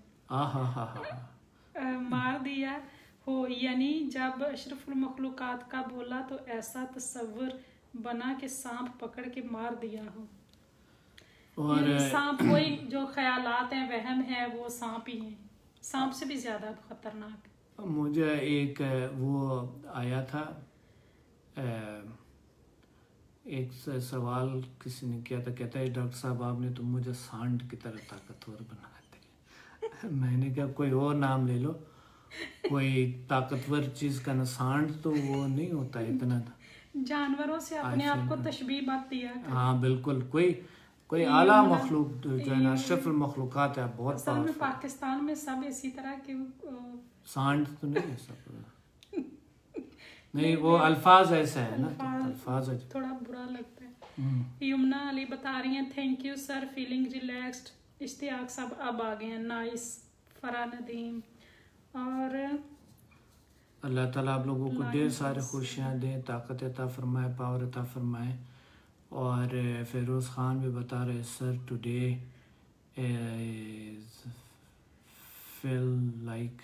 मार दिया हो, यानी जब अशरफुल मखलूकात का बोला तो ऐसा तस्वर बना कि सांप पकड़ के मार दिया हो। और सांप वही जो ख्यालात हैं, वहम है, वो सांप ही है, सांप से भी ज्यादा खतरनाक। मुझे एक वो आया था, एक सवाल किसी ने किया था, कहता है डॉक्टर साहब आपने तो मुझे सांड की तरह ताकतवर बना दिया। मैंने कहा कोई और नाम ले लो, कोई ताकतवर चीज का ना, सांड तो वो नहीं होता इतना। जानवरों से अपने आप को तशबीह मत दिया। हाँ बिल्कुल, कोई आला मखलूक जो है ना, अशरफुल मखलूकात है, बहुत असल में पाकिस्तान में सब इसी तरह के सांड तो नहीं है सब। नहीं, वो अल्फाज ऐसा है ना, तो अल्फाज थोड़ा बुरा लगता है। यमुना अली बता रही हैं, thank you sir, feeling relaxed. Ishtiaq सब अब आ गए हैं, नाइस। फरा नदीम, और अल्लाह ताला आप लोगों को ढेर सारी खुशियाँ दे, ताकत अता फरमाए, पावर अता फरमाए। और फेरोज़ खान भी बता रहे, sir today is feel like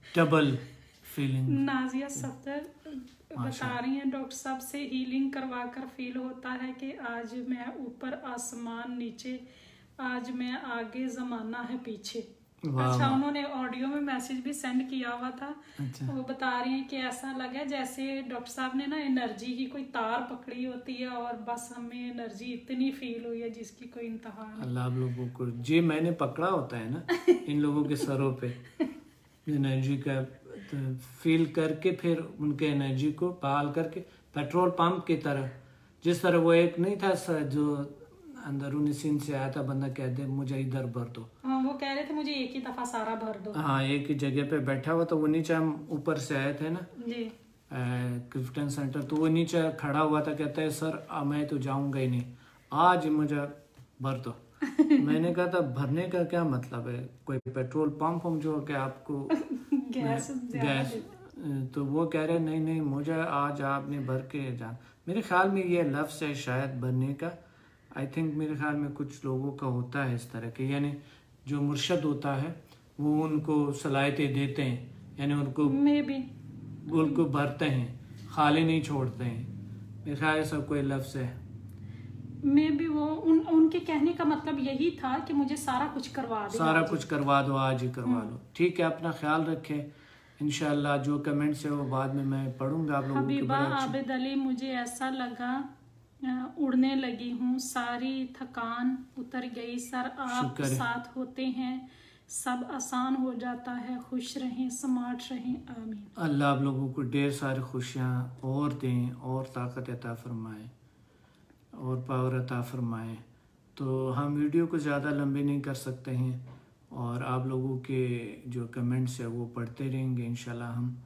double feeling. Nazia Safdar बता रही हैं, डॉक्टर साहब से हीलिंग करवा कर फील होता है कि आज मैं ऊपर आसमान नीचे, आज मैं आगे जमाना है पीछे। अच्छा, उन्होंने ऑडियो में मैसेज भी सेंड किया हुआ था। अच्छा। वो बता रही हैं कि ऐसा लगा जैसे डॉक्टर साहब ने ना एनर्जी की कोई तार पकड़ी होती है और बस हमें एनर्जी इतनी फील हुई है जिसकी कोई इंतहा नहीं। अल्लाह आप लोगों को जी, मैंने पकड़ा होता है ना इन लोगों के सरों पे एनर्जी का, तो फील करके फिर उनके एनर्जी को पाल करके, पेट्रोल पंप की तरह, जिस तरह वो एक नहीं था जो अंदरूनी सीन से आया था, बंदा कहते हैं मुझे इधर भर दो। हाँ, वो कह रहे थे मुझे एक ही दफा सारा भर दो। हाँ, एक ही जगह पे बैठा हुआ, तो वो नीचे हम ऊपर से आए थे ना जी, क्रिफ्टन सेंटर, तो वो नीचे खड़ा हुआ था, कहता है सर मैं तो जाऊंगा ही नहीं, आज मुझे भर दो। मैंने कहा था भरने का क्या मतलब है, कोई पेट्रोल पंप हम जो कि आपको गैस। तो वो कह रहे नहीं मुझे आज आपने भर के जाना। मेरे ख्याल में ये लफ्ज़ है शायद भरने का, आई थिंक मेरे ख्याल में कुछ लोगों का होता है इस तरह के, यानी जो मुर्शद होता है वो उनको सलाहियतें देते हैं, यानी उनको भरते हैं, खाली नहीं छोड़ते हैं। मेरे ख्याल ऐसा कोई लफ्ज़ है। मैं भी वो उनके कहने का मतलब यही था कि मुझे सारा कुछ करवा दो, आज ही करवा दो। ठीक है, अपना ख्याल रखें। इंशाल्लाह जो कमेंट्स है वो बाद में मैं पढ़ूंगा आप लोगों के। हबीबा आबिद अली, मुझे ऐसा लगा उड़ने लगी हूँ, सारी थकान उतर गई सर, आप साथ होते हैं सब आसान हो जाता है। खुश रहें, स्मार्ट रहें, आमीन। अल्लाह आप लोगों को ढेर सारी खुशियाँ और दें, और ताकत अता फरमाए, और पावर अता फरमाए। तो हम वीडियो को ज़्यादा लंबे नहीं कर सकते हैं, और आप लोगों के जो कमेंट्स है वो पढ़ते रहेंगे इंशाल्लाह हम,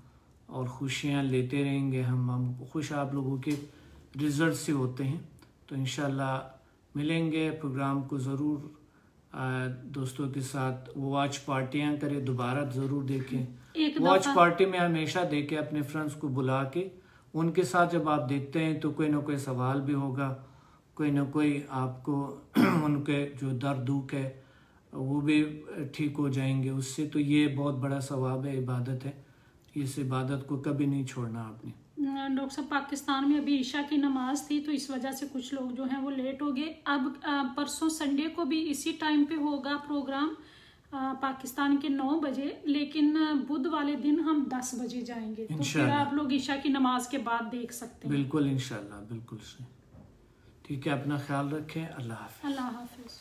और खुशियाँ लेते रहेंगे हम खुश आप लोगों के रिज़ल्ट से होते हैं। तो इंशाल्लाह मिलेंगे, प्रोग्राम को ज़रूर दोस्तों के साथ वॉच पार्टियां करें, दोबारा ज़रूर देखें। एक वॉच दफा पार्टी में हमेशा देखें, अपने फ्रेंड्स को बुला के उनके साथ जब आप देखते हैं तो कोई ना कोई सवाल भी होगा, कोई ना कोई आपको उनके जो दर्द दुख है वो भी ठीक हो जाएंगे उससे। तो ये बहुत बड़ा सवाब है, इबादत है, इस इबादत को कभी नहीं छोड़ना आपने। डॉक्टर साहब, पाकिस्तान में अभी ईशा की नमाज थी तो इस वजह से कुछ लोग जो हैं वो लेट हो गए। अब परसों संडे को भी इसी टाइम पे होगा प्रोग्राम पाकिस्तान के 9 बजे, लेकिन बुध वाले दिन हम 10 बजे जाएंगे, तो फिर आप लोग ईशा की नमाज के बाद देख सकते हैं। बिल्कुल इंशाल्लाह, बिल्कुल सही। ठीक है, अपना ख्याल रखें। अल्लाह हाफिज। अल्लाह हाफिज।